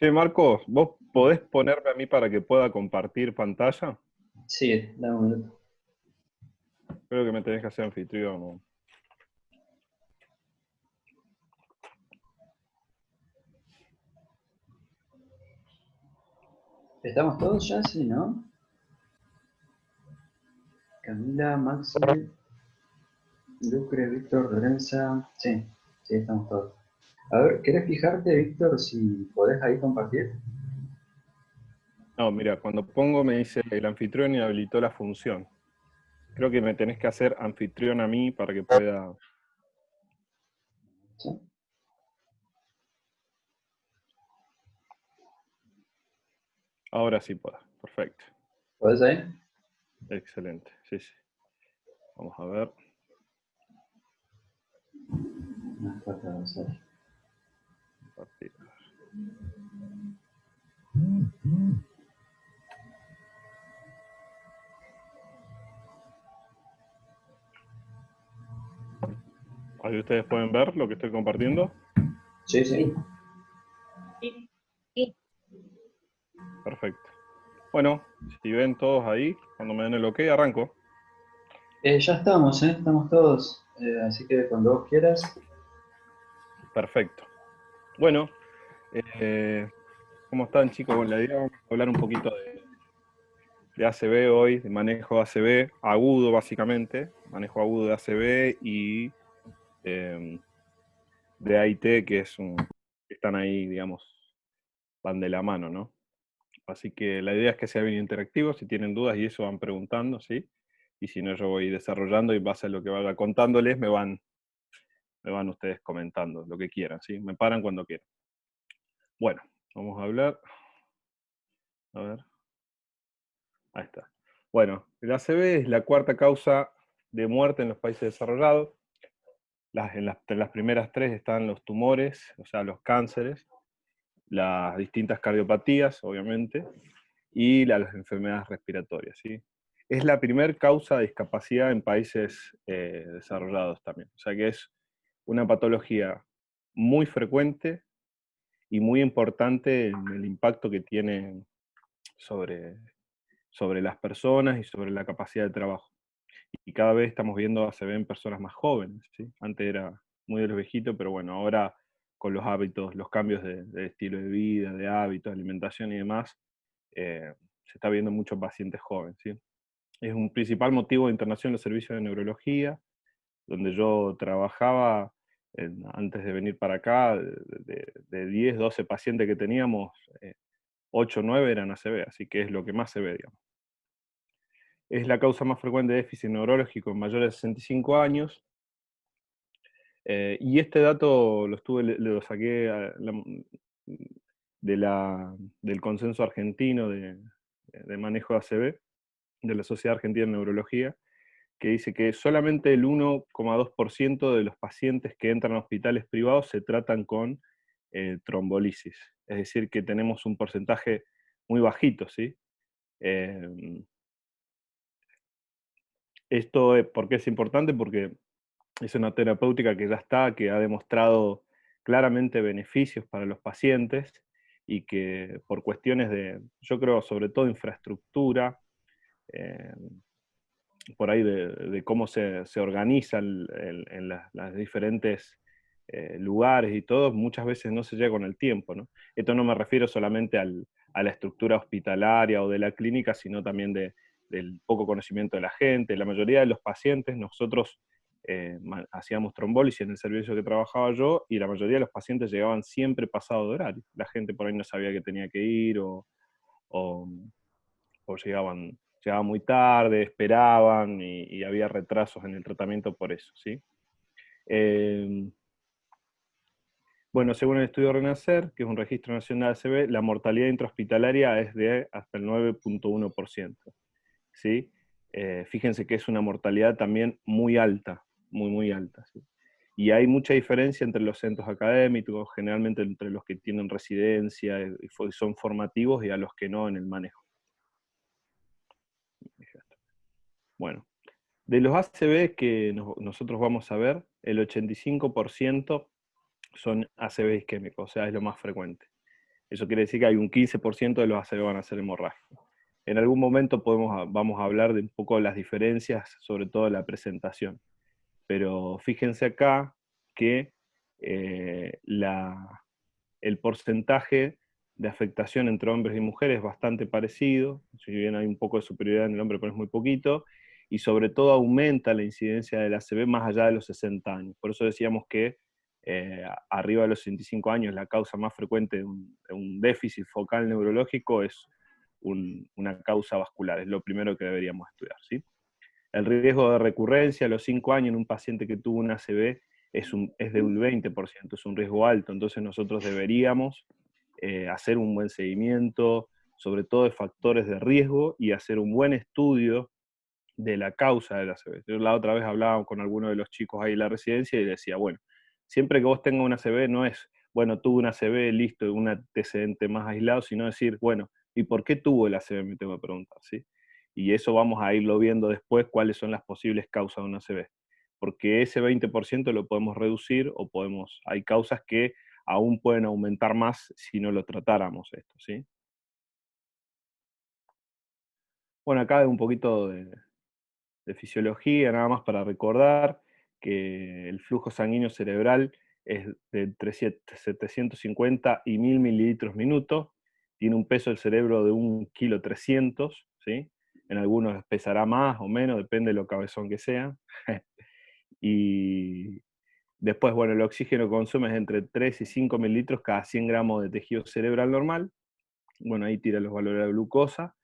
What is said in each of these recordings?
Che, Marcos, ¿vos podés ponerme a mí para que pueda compartir pantalla? Sí, dame un minuto. Creo que me tenés que hacer anfitrión. ¿Estamos todos ya? Sí, ¿no? Camila, Maxi, Lucre, Víctor, Lorenza. Sí, sí, estamos todos. A ver, ¿querés fijarte, Víctor, si podés ahí compartir? No, mira, cuando pongo me dice el anfitrión y habilitó la función. Creo que me tenés que hacer anfitrión a mí para que pueda... ¿Sí? Ahora sí puedo. Perfecto. ¿Podés ahí? Excelente. Sí, sí. Vamos a ver. No, falta avanzar. Compartir. Ahí ustedes pueden ver lo que estoy compartiendo. Sí, sí. Perfecto. Bueno, si ven todos ahí, cuando me den el OK, arranco. Ya estamos, ¿eh? Estamos todos. Así que cuando vos quieras. Perfecto. Bueno, eh, ¿cómo están, chicos? Con la idea vamos a hablar un poquito de ACB hoy, de manejo de ACB, agudo básicamente, manejo agudo de ACB y eh, de AIT, que están ahí, digamos, van de la mano, ¿no? Así que la idea es que sea bien interactivo, si tienen dudas y eso van preguntando, ¿sí? Y si no, yo voy desarrollando y en base a lo que vaya contándoles, me van ustedes comentando lo que quieran, ¿sí? Me paran cuando quieran. Bueno, vamos a hablar, a ver, ahí está. Bueno, el ACV es la cuarta causa de muerte en los países desarrollados. En las primeras tres están los tumores, o sea, los cánceres, las distintas cardiopatías, obviamente, y las enfermedades respiratorias, ¿sí? Es la primera causa de discapacidad en países desarrollados también. O sea que es una patología muy frecuente y muy importante en el impacto que tiene sobre, sobre las personas y sobre la capacidad de trabajo. Y cada vez estamos viendo, se ven personas más jóvenes, ¿sí? Antes era muy de los viejitos, pero bueno, ahora con los hábitos, los cambios de estilo de vida, de hábitos, de alimentación y demás, se está viendo muchos pacientes jóvenes, ¿sí? Es un principal motivo de internación en los servicios de neurología, donde yo trabajaba antes de venir para acá, de 10, 12 pacientes que teníamos, 8 o 9 eran ACV, así que es lo que más se ve, digamos. Es la causa más frecuente de déficit neurológico en mayores de 65 años. Y este dato lo saqué del consenso argentino de manejo de ACV, de la Sociedad Argentina de Neurología, que dice que solamente el 1,2% de los pacientes que entran a hospitales privados se tratan con trombolisis. Es decir, que tenemos un porcentaje muy bajito, ¿sí? Eh, ¿Por qué es importante? Porque es una terapéutica que ya está, que ha demostrado claramente beneficios para los pacientes y que por cuestiones yo creo, sobre todo infraestructura, eh, por ahí de cómo se organiza en las diferentes lugares y todo, muchas veces no se llega con el tiempo, ¿no? Esto no me refiero solamente a la estructura hospitalaria o de la clínica, sino también del poco conocimiento de la gente. La mayoría de los pacientes, nosotros hacíamos trombólisis en el servicio que trabajaba yo, y la mayoría de los pacientes llegaban siempre pasado de horario. La gente por ahí no sabía que tenía que ir o o llegaban muy tarde, esperaban y había retrasos en el tratamiento por eso, ¿sí? Eh, bueno, según el estudio Renacer, que es un registro nacional de ACV, la mortalidad intrahospitalaria es de hasta el 9,1%, ¿sí? Fíjense que es una mortalidad también muy alta, muy, muy alta, ¿sí? Y hay mucha diferencia entre los centros académicos, generalmente entre los que tienen residencia y son formativos y a los que no en el manejo. Bueno, de los ACV que nosotros vamos a ver, el 85% son ACV isquémicos, o sea, es lo más frecuente. Eso quiere decir que hay un 15% de los ACV van a ser hemorrágicos. En algún momento vamos a hablar de un poco de las diferencias, sobre todo de la presentación. Pero fíjense acá que el porcentaje de afectación entre hombres y mujeres es bastante parecido, si bien hay un poco de superioridad en el hombre, pero es muy poquito, y sobre todo aumenta la incidencia del ACV más allá de los 60 años. Por eso decíamos que arriba de los 65 años la causa más frecuente de un déficit focal neurológico es una causa vascular, es lo primero que deberíamos estudiar, ¿sí? El riesgo de recurrencia a los 5 años en un paciente que tuvo un ACV es de un 20%, es un riesgo alto, entonces nosotros deberíamos hacer un buen seguimiento, sobre todo de factores de riesgo, y hacer un buen estudio de la causa del ACV. Yo la otra vez hablaba con alguno de los chicos ahí en la residencia y decía, bueno, siempre que vos tengas un ACV no es, bueno, tuve un ACV, listo, un antecedente más aislado, sino decir, bueno, ¿y por qué tuvo el ACV? Me tengo que preguntar, ¿sí? Y eso vamos a irlo viendo después, cuáles son las posibles causas de un ACV. Porque ese 20% lo podemos reducir o hay causas que aún pueden aumentar más si no lo tratáramos esto, ¿sí? Bueno, acá un poquito de fisiología, nada más para recordar que el flujo sanguíneo cerebral es de entre 750 y 1000 mililitros minuto, tiene un peso del cerebro de 1,3 kg, ¿sí? En algunos pesará más o menos, depende de lo cabezón que sea. Y después, bueno, el oxígeno que consume es entre 3 y 5 mililitros cada 100 gramos de tejido cerebral normal. Bueno, ahí tira los valores de glucosa.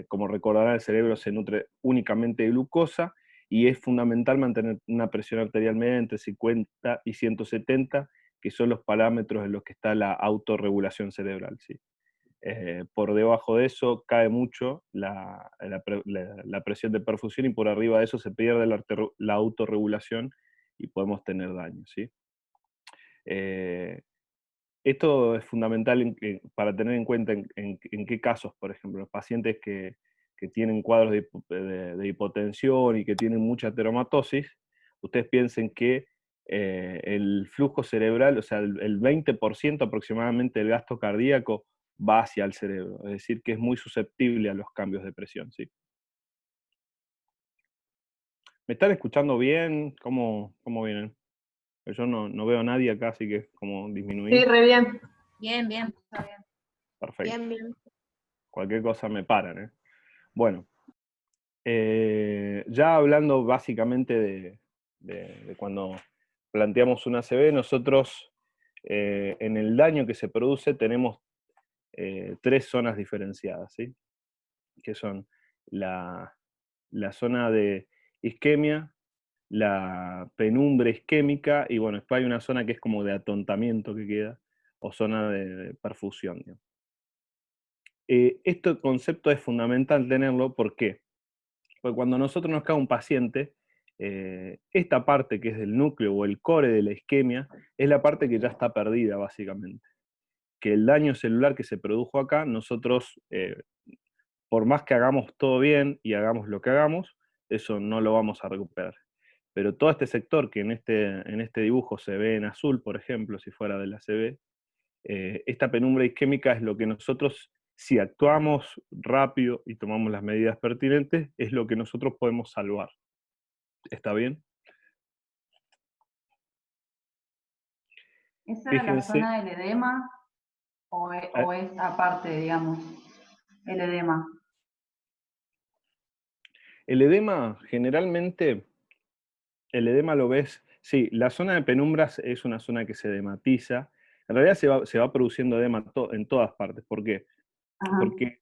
Como recordarán, el cerebro se nutre únicamente de glucosa y es fundamental mantener una presión arterial media entre 50 y 170, que son los parámetros en los que está la autorregulación cerebral, ¿sí? Por debajo de eso cae mucho la presión de perfusión y por arriba de eso se pierde la autorregulación y podemos tener daño, ¿sí? Eh, Esto es fundamental para tener en cuenta en qué casos, por ejemplo, los pacientes que tienen cuadros de hipotensión y que tienen mucha ateromatosis, ustedes piensen que el flujo cerebral, o sea, el 20% aproximadamente del gasto cardíaco va hacia el cerebro, es decir, que es muy susceptible a los cambios de presión, ¿sí? ¿Me están escuchando bien? ¿Cómo vienen? Yo no veo a nadie acá, así que como Sí, disminuí. re bien. Bien, bien, está bien. Perfecto. Bien, bien. Cualquier cosa me paran, ¿eh? Bueno, ya hablando básicamente de cuando planteamos una ACV, nosotros en el daño que se produce tenemos tres zonas diferenciadas, ¿sí? Que son la zona de isquemia, la penumbra isquémica, y bueno, después hay una zona que es como de atontamiento que queda, o zona de perfusión, digamos. Este concepto es fundamental tenerlo, ¿por qué? Porque cuando nosotros nos cae un paciente, esta parte que es del núcleo o el core de la isquemia, es la parte que ya está perdida básicamente. Que el daño celular que se produjo acá, nosotros, por más que hagamos todo bien y hagamos lo que hagamos, eso no lo vamos a recuperar. Pero todo este sector que en este dibujo se ve en azul, por ejemplo, si fuera de la CB, esta penumbra isquémica es lo que nosotros, si actuamos rápido y tomamos las medidas pertinentes, es lo que nosotros podemos salvar. ¿Está bien? ¿Esa era la Fíjense, zona del edema o es aparte, digamos, el edema? el edema generalmente, el edema lo ves, sí, la zona de penumbras es una zona que se edematiza, en realidad se va produciendo edema en todas partes. ¿Por qué? Ajá. Porque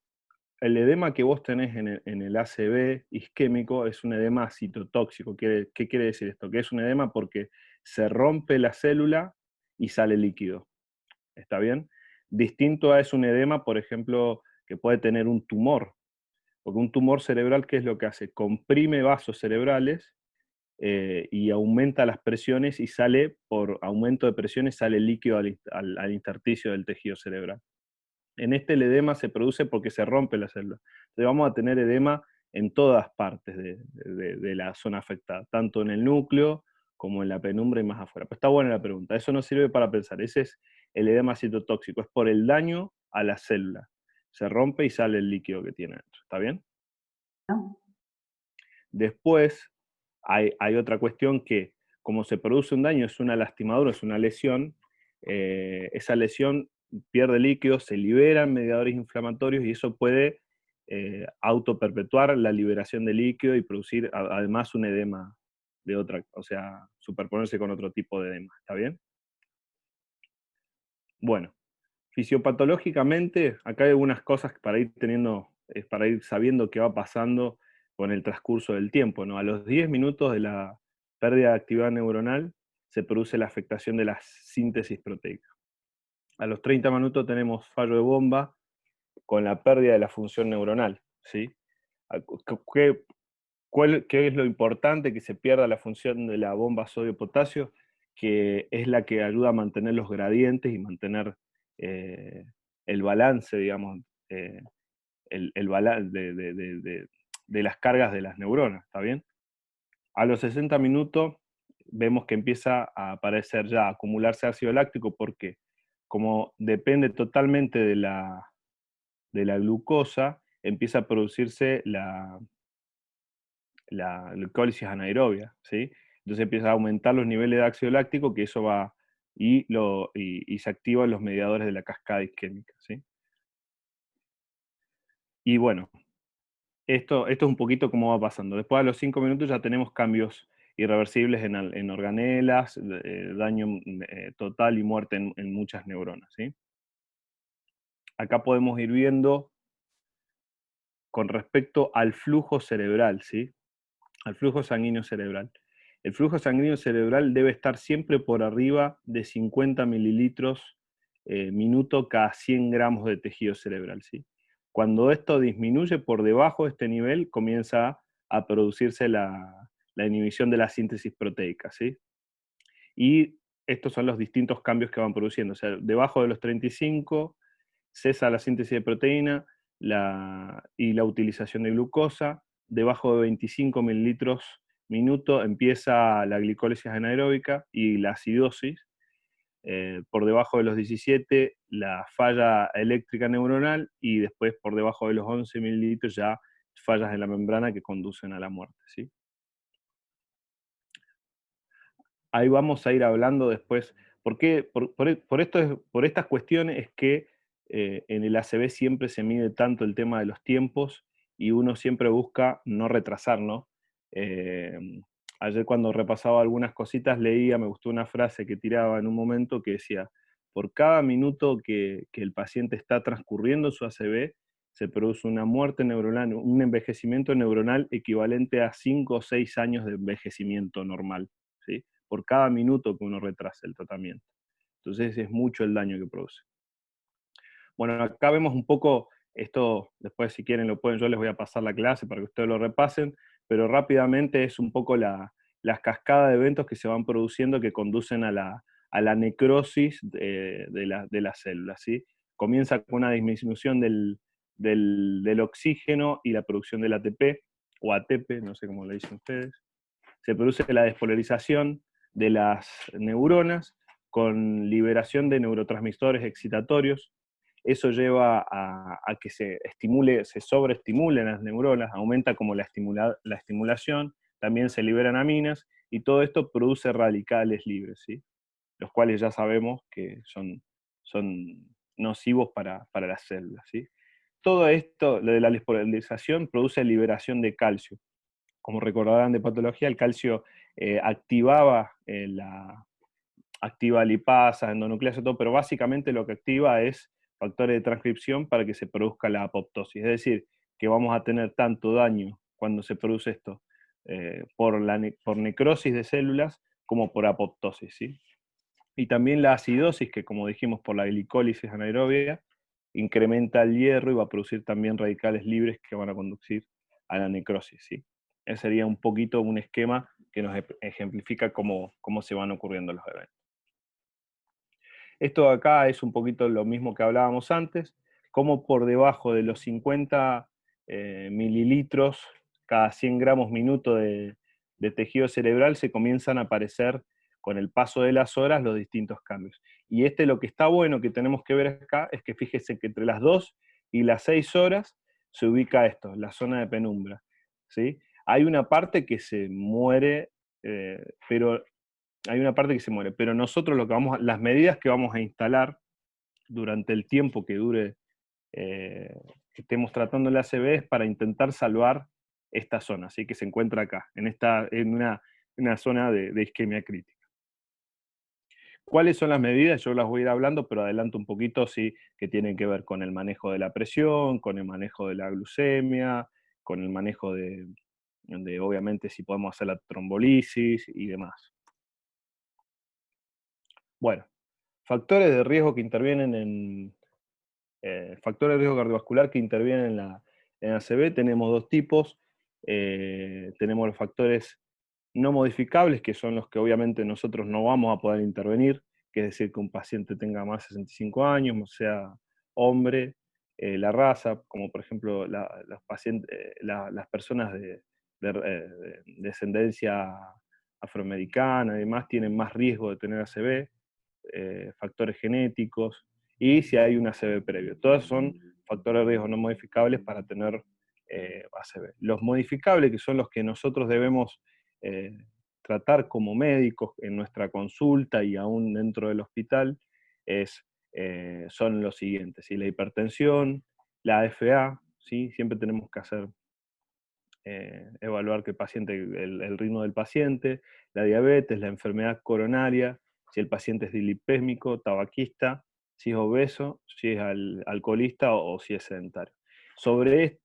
el edema que vos tenés en el ACV isquémico es un edema citotóxico. ¿Qué quiere decir esto? Que es un edema porque se rompe la célula y sale líquido. ¿Está bien? Distinto a es un edema, por ejemplo, que puede tener un tumor. Porque un tumor cerebral, ¿qué es lo que hace? Comprime vasos cerebrales y aumenta las presiones y sale, por aumento de presiones, sale líquido al intersticio del tejido cerebral. En este el edema se produce porque se rompe la célula. Entonces vamos a tener edema en todas partes de la zona afectada, tanto en el núcleo como en la penumbra y más afuera. Pero está buena la pregunta, eso nos sirve para pensar. Ese es el edema citotóxico, es por el daño a la célula. Se rompe y sale el líquido que tiene dentro, ¿está bien? ¿no? Después hay otra cuestión que, como se produce un daño, es una lastimadura, es una lesión, esa lesión pierde líquido, se liberan mediadores inflamatorios y eso puede autoperpetuar la liberación de líquido y producir además un edema de otra, o sea, superponerse con otro tipo de edema, ¿está bien? Bueno, fisiopatológicamente, acá hay algunas cosas para ir teniendo, para ir sabiendo qué va pasando con el transcurso del tiempo, ¿no? A los 10 minutos de la pérdida de actividad neuronal se produce la afectación de la síntesis proteica. A los 30 minutos tenemos fallo de bomba con la pérdida de la función neuronal, ¿sí? ¿Qué, qué es lo importante? Que se pierda la función de la bomba sodio-potasio, que es la que ayuda a mantener los gradientes y mantener el balance, digamos, el balance de las cargas de las neuronas, ¿está bien? A los 60 minutos vemos que empieza a aparecer ya, a acumularse ácido láctico, porque como depende totalmente de la glucosa, empieza a producirse la glucólisis anaerobia, ¿sí? Entonces empieza a aumentar los niveles de ácido láctico, que eso va y se activan los mediadores de la cascada isquémica, ¿sí? Y bueno, esto es un poquito cómo va pasando. Después a los 5 minutos ya tenemos cambios irreversibles en organelas, daño total y muerte en muchas neuronas, ¿sí? Acá podemos ir viendo con respecto al flujo cerebral, ¿sí? Al flujo sanguíneo cerebral. El flujo sanguíneo cerebral debe estar siempre por arriba de 50 mililitros minuto cada 100 gramos de tejido cerebral, ¿sí? Cuando esto disminuye por debajo de este nivel, comienza a producirse la inhibición de la síntesis proteica, ¿sí? Y estos son los distintos cambios que van produciendo. O sea, debajo de los 35 cesa la síntesis de proteína y la utilización de glucosa. Debajo de 25 mililitros minuto empieza la glicólisis anaeróbica y la acidosis. Por debajo de los 17 la falla eléctrica neuronal y después por debajo de los 11 mililitros ya fallas en la membrana que conducen a la muerte, ¿sí? Ahí vamos a ir hablando después. ¿Por qué? Por estas cuestiones es que en el ACV siempre se mide tanto el tema de los tiempos y uno siempre busca no retrasar, ¿no? Eh, Ayer cuando repasaba algunas cositas leía, me gustó una frase que tiraba en un momento que decía, por cada minuto que el paciente está transcurriendo su ACV, se produce una muerte neuronal, un envejecimiento neuronal equivalente a 5 o 6 años de envejecimiento normal, ¿sí? Por cada minuto que uno retrasa el tratamiento. Entonces es mucho el daño que produce. Bueno, acá vemos un poco esto, después si quieren lo pueden, yo les voy a pasar la clase para que ustedes lo repasen, pero rápidamente es un poco las cascadas de eventos que se van produciendo que conducen a la necrosis de las células, ¿sí? Comienza con una disminución del oxígeno y la producción del ATP, o ATP, no sé cómo le dicen ustedes. Se produce la despolarización de las neuronas con liberación de neurotransmisores excitatorios. Eso lleva a que se sobreestimulen las neuronas, aumenta como la estimulación, también se liberan aminas, y todo esto produce radicales libres, ¿sí? Los cuales ya sabemos que son nocivos para las células, ¿sí? Todo esto, lo de la despolarización, produce liberación de calcio. Como recordarán de patología, el calcio activa lipasas, endonucleasa, todo, pero básicamente lo que activa es factores de transcripción para que se produzca la apoptosis. Es decir, que vamos a tener tanto daño cuando se produce esto por necrosis de células como por apoptosis, ¿sí? Y también la acidosis, que como dijimos por la glicólisis anaerobia, incrementa el hierro y va a producir también radicales libres que van a conducir a la necrosis, ¿sí? Ese sería un poquito un esquema que nos ejemplifica cómo se van ocurriendo los eventos. Esto de acá es un poquito lo mismo que hablábamos antes, como por debajo de los 50 mililitros cada 100 gramos minuto de tejido cerebral se comienzan a aparecer con el paso de las horas los distintos cambios. Y lo que está bueno que tenemos que ver acá es que fíjese que entre las 2 y las 6 horas se ubica esto, la zona de penumbra, ¿sí? Hay una parte que se muere, pero hay una parte que se muere, pero nosotros las medidas que vamos a instalar durante el tiempo que dure, que estemos tratando el ACV, es para intentar salvar esta zona, ¿sí? Que se encuentra acá, en una zona de isquemia crítica. ¿Cuáles son las medidas? Yo las voy a ir hablando, pero adelanto un poquito, sí, que tienen que ver con el manejo de la presión, con el manejo de la glucemia, con el manejo de obviamente, si podemos hacer la trombolisis y demás. Bueno, factores de riesgo que intervienen factores de riesgo cardiovascular que intervienen en ACV, tenemos dos tipos. Tenemos los factores no modificables, que son los que obviamente nosotros no vamos a poder intervenir, que es decir, que un paciente tenga más de 65 años, sea hombre, la raza, como por ejemplo las personas de descendencia afroamericana y demás tienen más riesgo de tener ACV, factores genéticos, y si hay un ACV previo. Todos son factores de riesgo no modificables para tener ACV. Los modificables, que son los que nosotros debemos tratar como médicos en nuestra consulta y aún dentro del hospital, son los siguientes: ¿sí? La hipertensión, la AFA, ¿sí? Siempre tenemos que evaluar el ritmo del paciente, la diabetes, la enfermedad coronaria, si el paciente es dilipémico, tabaquista, si es obeso, si es alcoholista o si es sedentario. Sobre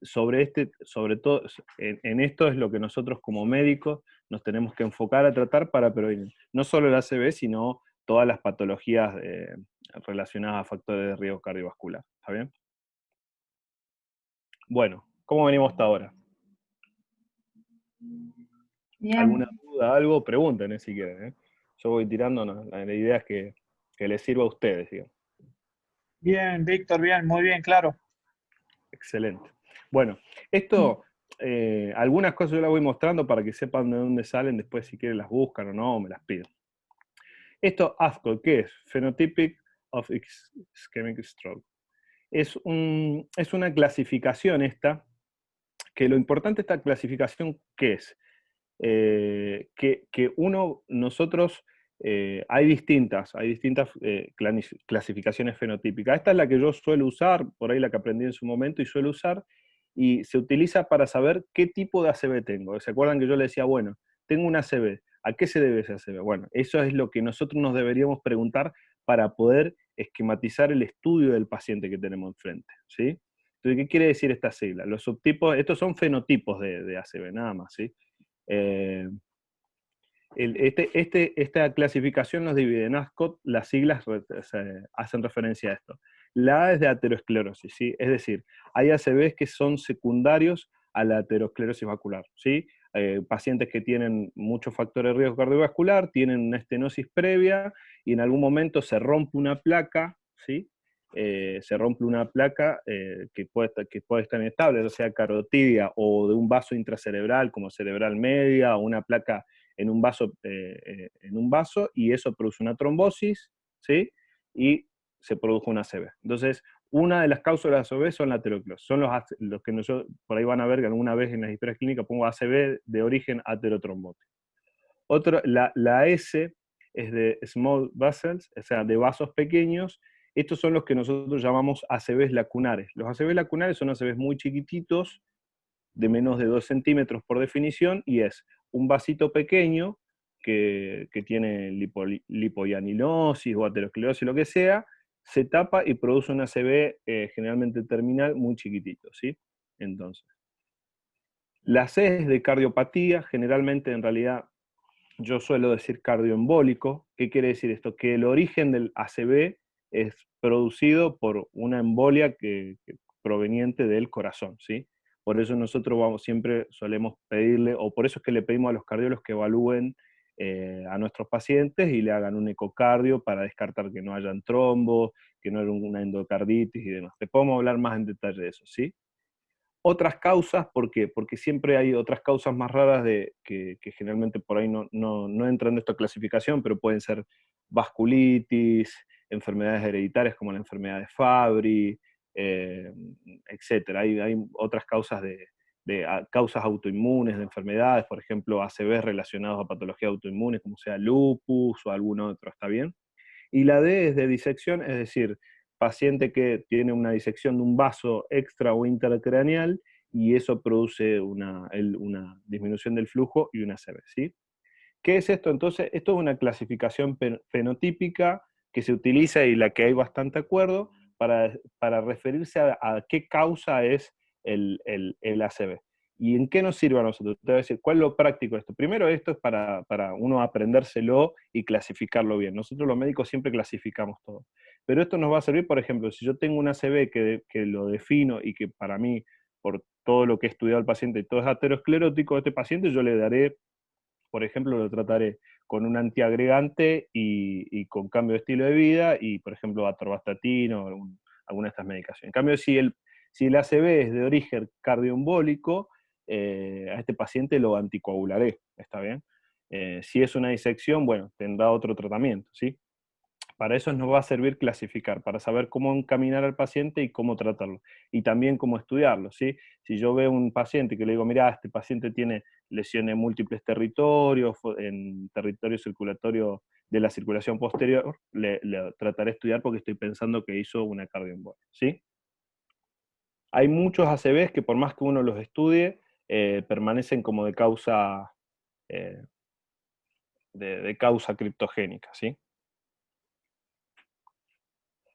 todo, en esto es lo que nosotros como médicos nos tenemos que enfocar a tratar para prevenir, no solo el ACV, sino todas las patologías relacionadas a factores de riesgo cardiovascular. ¿Está bien? Bueno, ¿cómo venimos hasta ahora? Bien. ¿Alguna duda, algo? Pregunten, si quieren. Yo voy tirando, no, la idea es que les sirva a ustedes, digamos. Bien, Víctor, bien, muy bien, claro. Excelente. Bueno, esto, algunas cosas yo las voy mostrando para que sepan de dónde salen, después si quieren las buscan o no, o me las piden. Esto, ASCO, ¿qué es? Phenotypic of Ischemic Stroke. Es una clasificación esta, que lo importante de esta clasificación, ¿qué es? Nosotros, hay distintas clasificaciones fenotípicas. Esta es la que yo suelo usar, por ahí la que aprendí en su momento y suelo usar, y se utiliza para saber qué tipo de ACV tengo. ¿Se acuerdan que yo le decía, bueno, tengo un ACV, ¿a qué se debe ese ACV? Bueno, eso es lo que nosotros nos deberíamos preguntar para poder esquematizar el estudio del paciente que tenemos enfrente, ¿sí? Entonces, ¿qué quiere decir esta sigla? Los subtipos, estos son fenotipos de ACV, nada más, ¿sí? Esta clasificación nos divide en ASCOT, las siglas hacen referencia a esto. La A es de aterosclerosis, ¿sí? Es decir, hay ACVs que son secundarios a la aterosclerosis vascular, ¿sí? Pacientes que tienen muchos factores de riesgo cardiovascular, tienen una estenosis previa y en algún momento se rompe una placa, ¿sí? Se rompe una placa que puede estar inestable, ya sea carotidia o de un vaso intracerebral como cerebral media, o una placa en un vaso, y eso produce una trombosis, ¿sí? Y se produjo una ACV. Entonces, una de las causas de la ACV son la aterosclerosis. Son los que nosotros por ahí van a ver que alguna vez en las historias clínicas pongo ACV de origen aterotrombótico. La S es de small vessels, o sea, de vasos pequeños. Estos son los que nosotros llamamos ACVs lacunares. Los ACVs lacunares son ACVs muy chiquititos, de menos de 2 centímetros por definición, y es un vasito pequeño que tiene lipoianinosis o aterosclerosis, lo que sea, se tapa y produce una ACV generalmente terminal muy chiquitito, ¿sí? Entonces, la C es de cardiopatía, generalmente en realidad yo suelo decir cardioembólico. ¿Qué quiere decir esto? Que el origen del ACV es producido por una embolia proveniente del corazón, ¿sí? Por eso nosotros siempre solemos pedirle, o por eso es que le pedimos a los cardiólogos que evalúen a nuestros pacientes y le hagan un ecocardio para descartar que no hayan trombos, que no haya una endocarditis y demás. Te podemos hablar más en detalle de eso, ¿sí? Otras causas, ¿por qué? Porque siempre hay otras causas más raras que generalmente por ahí no entran en esta clasificación, pero pueden ser vasculitis, enfermedades hereditarias como la enfermedad de Fabry, etc. Hay otras causas causas autoinmunes de enfermedades, por ejemplo, ACVs relacionados a patologías autoinmunes, como sea lupus o algún otro, ¿está bien? Y la D es de disección, es decir, paciente que tiene una disección de un vaso extra o intercraneal y eso produce una disminución del flujo y una ACV, ¿sí? ¿Qué es esto? Entonces, esto es una clasificación fenotípica que se utiliza y la que hay bastante acuerdo para referirse a qué causa es el ACV. ¿Y en qué nos sirve a nosotros? Te voy a decir, ¿cuál es lo práctico de esto? Primero, esto es para uno aprendérselo y clasificarlo bien. Nosotros los médicos siempre clasificamos todo. Pero esto nos va a servir, por ejemplo, si yo tengo un ACV que lo defino y que para mí, por todo lo que he estudiado al paciente, todo es aterosclerótico, a este paciente yo le daré, por ejemplo, lo trataré con un antiagregante y con cambio de estilo de vida y, por ejemplo, atorvastatina o alguna de estas medicaciones. En cambio, si el ACV es de origen cardioembólico, a este paciente lo anticoagularé, ¿está bien? Si es una disección, bueno, tendrá otro tratamiento, ¿sí? Para eso nos va a servir clasificar, para saber cómo encaminar al paciente y cómo tratarlo. Y también cómo estudiarlo, ¿sí? Si yo veo un paciente que le digo, mira, este paciente tiene lesiones en múltiples territorios, en territorio circulatorio de la circulación posterior, le trataré de estudiar porque estoy pensando que hizo una cardioembolia, ¿sí? Hay muchos ACVs que por más que uno los estudie, permanecen como eh, de causa criptogénica, ¿sí?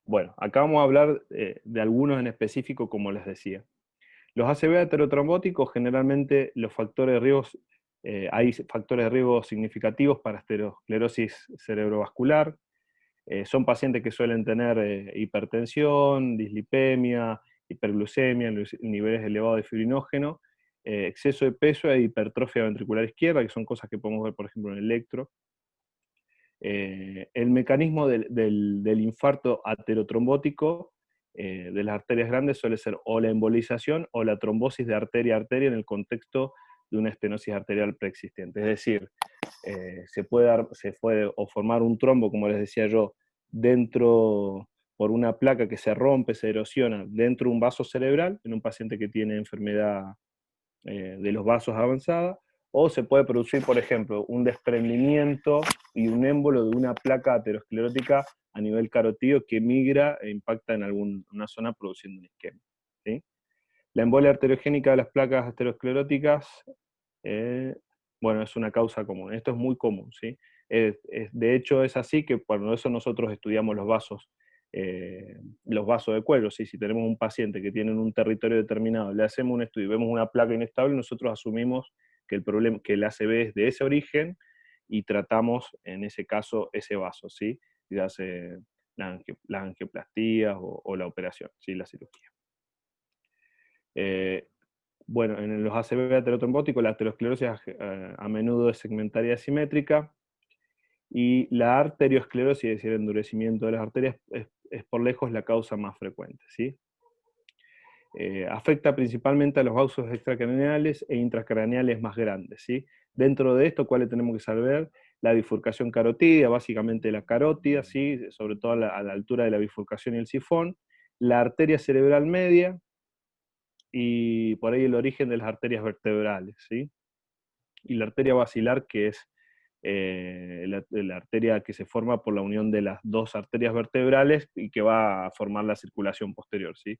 Bueno, acá vamos a hablar de algunos en específico, como les decía. Los ACV aterotrombóticos, generalmente los factores de riesgo, hay factores de riesgo significativos para aterosclerosis cerebrovascular. Son pacientes que suelen tener hipertensión, dislipemia, hiperglucemia, niveles elevados de fibrinógeno, exceso de peso e hipertrofia ventricular izquierda, que son cosas que podemos ver, por ejemplo, en el electro. El mecanismo del infarto aterotrombótico de las arterias grandes suele ser o la embolización o la trombosis de arteria a arteria en el contexto de una estenosis arterial preexistente. Es decir, se puede o formar un trombo, como les decía yo, dentro, por una placa que se rompe, se erosiona dentro de un vaso cerebral, en un paciente que tiene enfermedad de los vasos avanzada, o se puede producir, por ejemplo, un desprendimiento y un émbolo de una placa aterosclerótica a nivel carotídeo que migra e impacta en una zona produciendo un isquemia, ¿sí? La embolia arteriogénica de las placas ateroscleróticas, bueno, es una causa común. Esto es muy común, ¿sí? De hecho, es así que por eso nosotros estudiamos los vasos de cuello, ¿sí? Si tenemos un paciente que tiene en un territorio determinado, le hacemos un estudio y vemos una placa inestable, nosotros asumimos que el ACV es de ese origen y tratamos en ese caso ese vaso, ¿sí? Ya sea las angioplastías o la operación, ¿sí? La cirugía. Bueno, en los ACV aterotrombóticos la aterosclerosis a menudo es segmentaria y asimétrica, y la arteriosclerosis, es decir, el endurecimiento de las arterias, es por lejos la causa más frecuente, ¿sí? Afecta principalmente a los vasos extracraneales e intracraneales más grandes, ¿sí? Dentro de esto, ¿cuáles tenemos que saber? La bifurcación carotídea, básicamente la carótida, ¿sí? Sobre todo a la altura de la bifurcación y el sifón, la arteria cerebral media, y por ahí el origen de las arterias vertebrales, ¿sí? Y la arteria basilar, que es la arteria que se forma por la unión de las dos arterias vertebrales y que va a formar la circulación posterior, ¿sí?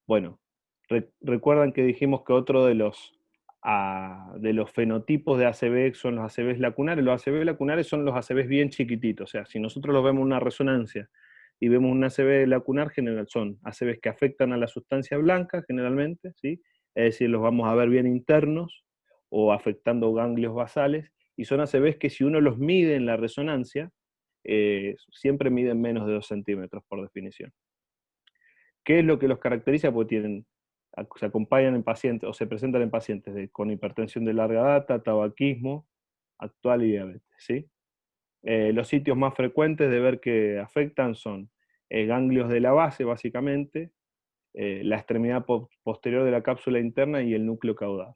Bueno, recuerdan que dijimos que otro de los fenotipos de ACV son los ACVs lacunares. Los ACV lacunares son los ACVs bien chiquititos, o sea, si nosotros los vemos en una resonancia y vemos un ACV lacunar, general son ACVs que afectan a la sustancia blanca, generalmente, ¿sí? Es decir, los vamos a ver bien internos o afectando ganglios basales, y son ACVs que si uno los mide en la resonancia, siempre miden menos de 2 centímetros por definición. ¿Qué es lo que los caracteriza? Porque se acompañan en pacientes o se presentan en pacientes con hipertensión de larga data, tabaquismo actual y diabetes, ¿sí? Los sitios más frecuentes de ver que afectan son ganglios de la base, básicamente, la extremidad posterior de la cápsula interna y el núcleo caudal.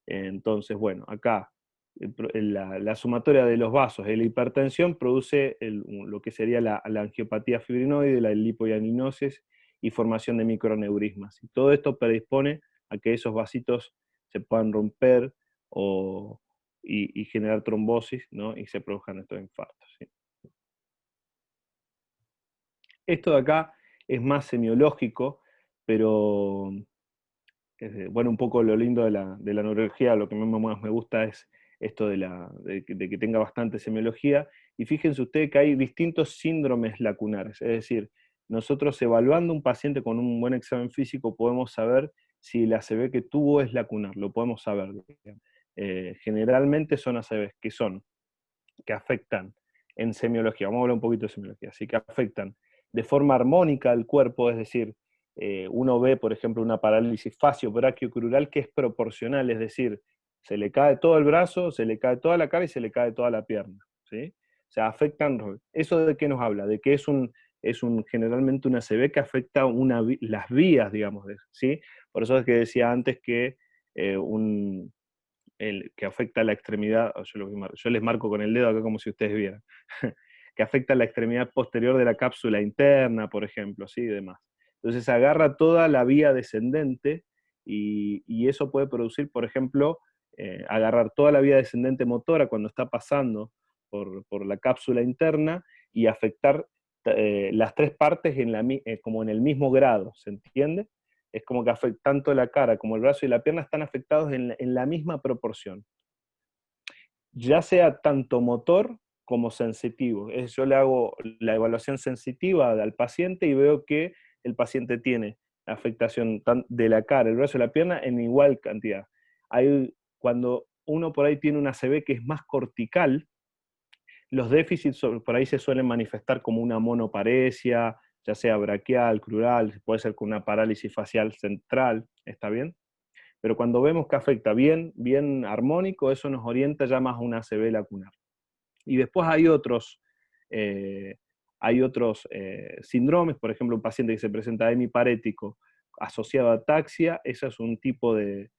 Entonces, bueno, acá la sumatoria de los vasos de la hipertensión produce lo que sería la angiopatía fibrinoide, la lipoianinosis y formación de microneurismas. Y todo esto predispone a que esos vasitos se puedan romper y generar trombosis, ¿no? Y se produzcan estos infartos, ¿sí? Esto de acá es más semiológico, pero bueno, un poco lo lindo de la neurología, lo que más me gusta es esto de que tenga bastante semiología, y fíjense ustedes que hay distintos síndromes lacunares, es decir, nosotros evaluando un paciente con un buen examen físico podemos saber si el ACV que tuvo es lacunar, lo podemos saber. Generalmente son ACVs que afectan en semiología, vamos a hablar un poquito de semiología, así que afectan de forma armónica al cuerpo, es decir, uno ve, por ejemplo, una parálisis facio-brachiocrural que es proporcional, es decir, se le cae todo el brazo, se le cae toda la cara y se le cae toda la pierna, ¿sí? O sea, afectan, ¿eso de qué nos habla? De que generalmente una ACV que afecta las vías, digamos, ¿sí? Por eso es que decía antes que que afecta la extremidad, yo les marco con el dedo acá como si ustedes vieran, que afecta la extremidad posterior de la cápsula interna, por ejemplo, ¿sí? Y demás. Entonces agarra toda la vía descendente y eso puede producir, por ejemplo, agarrar toda la vía descendente motora cuando está pasando por la cápsula interna y afectar las tres partes como en el mismo grado, ¿se entiende? Es como que tanto la cara como el brazo y la pierna están afectados en la misma proporción. Ya sea tanto motor como sensitivo. Yo le hago la evaluación sensitiva al paciente y veo que el paciente tiene afectación de la cara, el brazo y la pierna en igual cantidad. Cuando uno por ahí tiene una ACV que es más cortical, los déficits por ahí se suelen manifestar como una monoparesia, ya sea braquial, crural, puede ser con una parálisis facial central, ¿está bien? Pero cuando vemos que afecta bien armónico, eso nos orienta ya más a una ACV lacunar. Y después hay otros síndromes, por ejemplo, un paciente que se presenta hemiparético asociado a ataxia, eso es un tipo que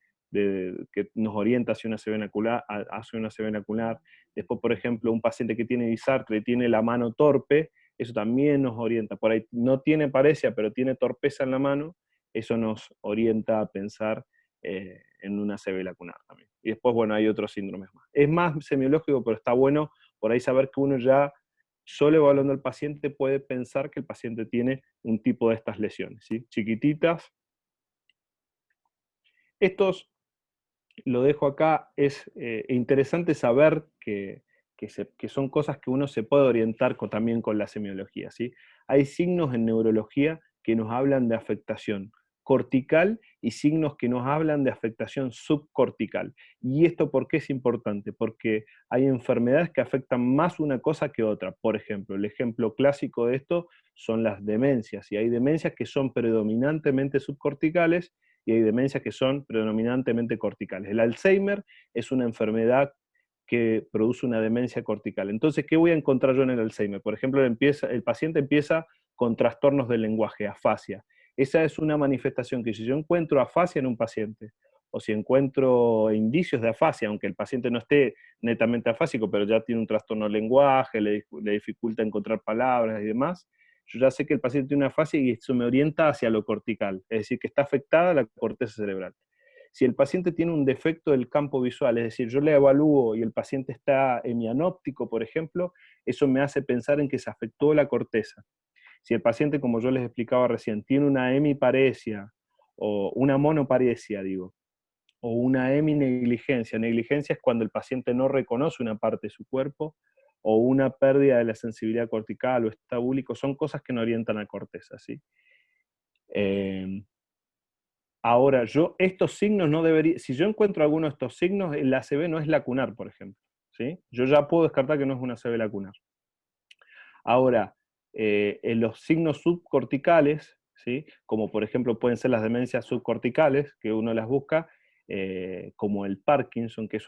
nos orienta hacia una ACV lacunar. Después, por ejemplo, un paciente que tiene disartre y tiene la mano torpe, eso también nos orienta. Por ahí no tiene paresia, pero tiene torpeza en la mano, eso nos orienta a pensar en una ACV lacunar también. Y después, bueno, hay otros síndromes más. Es más semiológico, pero está bueno por ahí saber que uno ya, solo evaluando al paciente, puede pensar que el paciente tiene un tipo de estas lesiones, ¿sí? Chiquititas. Estos, lo dejo acá, es interesante saber que son cosas que uno se puede orientar también con la semiología, ¿sí? Hay signos en neurología que nos hablan de afectación cortical y signos que nos hablan de afectación subcortical. ¿Y esto por qué es importante? Porque hay enfermedades que afectan más una cosa que otra. Por ejemplo, el ejemplo clásico de esto son las demencias, y hay demencias que son predominantemente subcorticales y hay demencias que son predominantemente corticales. El Alzheimer es una enfermedad que produce una demencia cortical. Entonces, ¿qué voy a encontrar yo en el Alzheimer? Por ejemplo, el paciente empieza con trastornos del lenguaje, afasia. Esa es una manifestación que si yo encuentro afasia en un paciente, o si encuentro indicios de afasia, aunque el paciente no esté netamente afásico, pero ya tiene un trastorno del lenguaje, le dificulta encontrar palabras y demás, yo ya sé que el paciente tiene una afasia y eso me orienta hacia lo cortical, es decir, que está afectada la corteza cerebral. Si el paciente tiene un defecto del campo visual, es decir, yo le evalúo y el paciente está hemianóptico, por ejemplo, eso me hace pensar en que se afectó la corteza. Si el paciente, como yo les explicaba recién, tiene una hemiparesia, o una monoparesia, digo, o una heminegligencia. Negligencia es cuando el paciente no reconoce una parte de su cuerpo, o una pérdida de la sensibilidad cortical o estabúlico, son cosas que no orientan a corteza, ¿sí? Ahora, estos signos no debería, si yo encuentro alguno de estos signos, el ACV no es lacunar, por ejemplo, ¿sí? Yo ya puedo descartar que no es una ACV lacunar. Ahora, en los signos subcorticales, ¿sí? Como por ejemplo pueden ser las demencias subcorticales, que uno las busca, como el Parkinson, que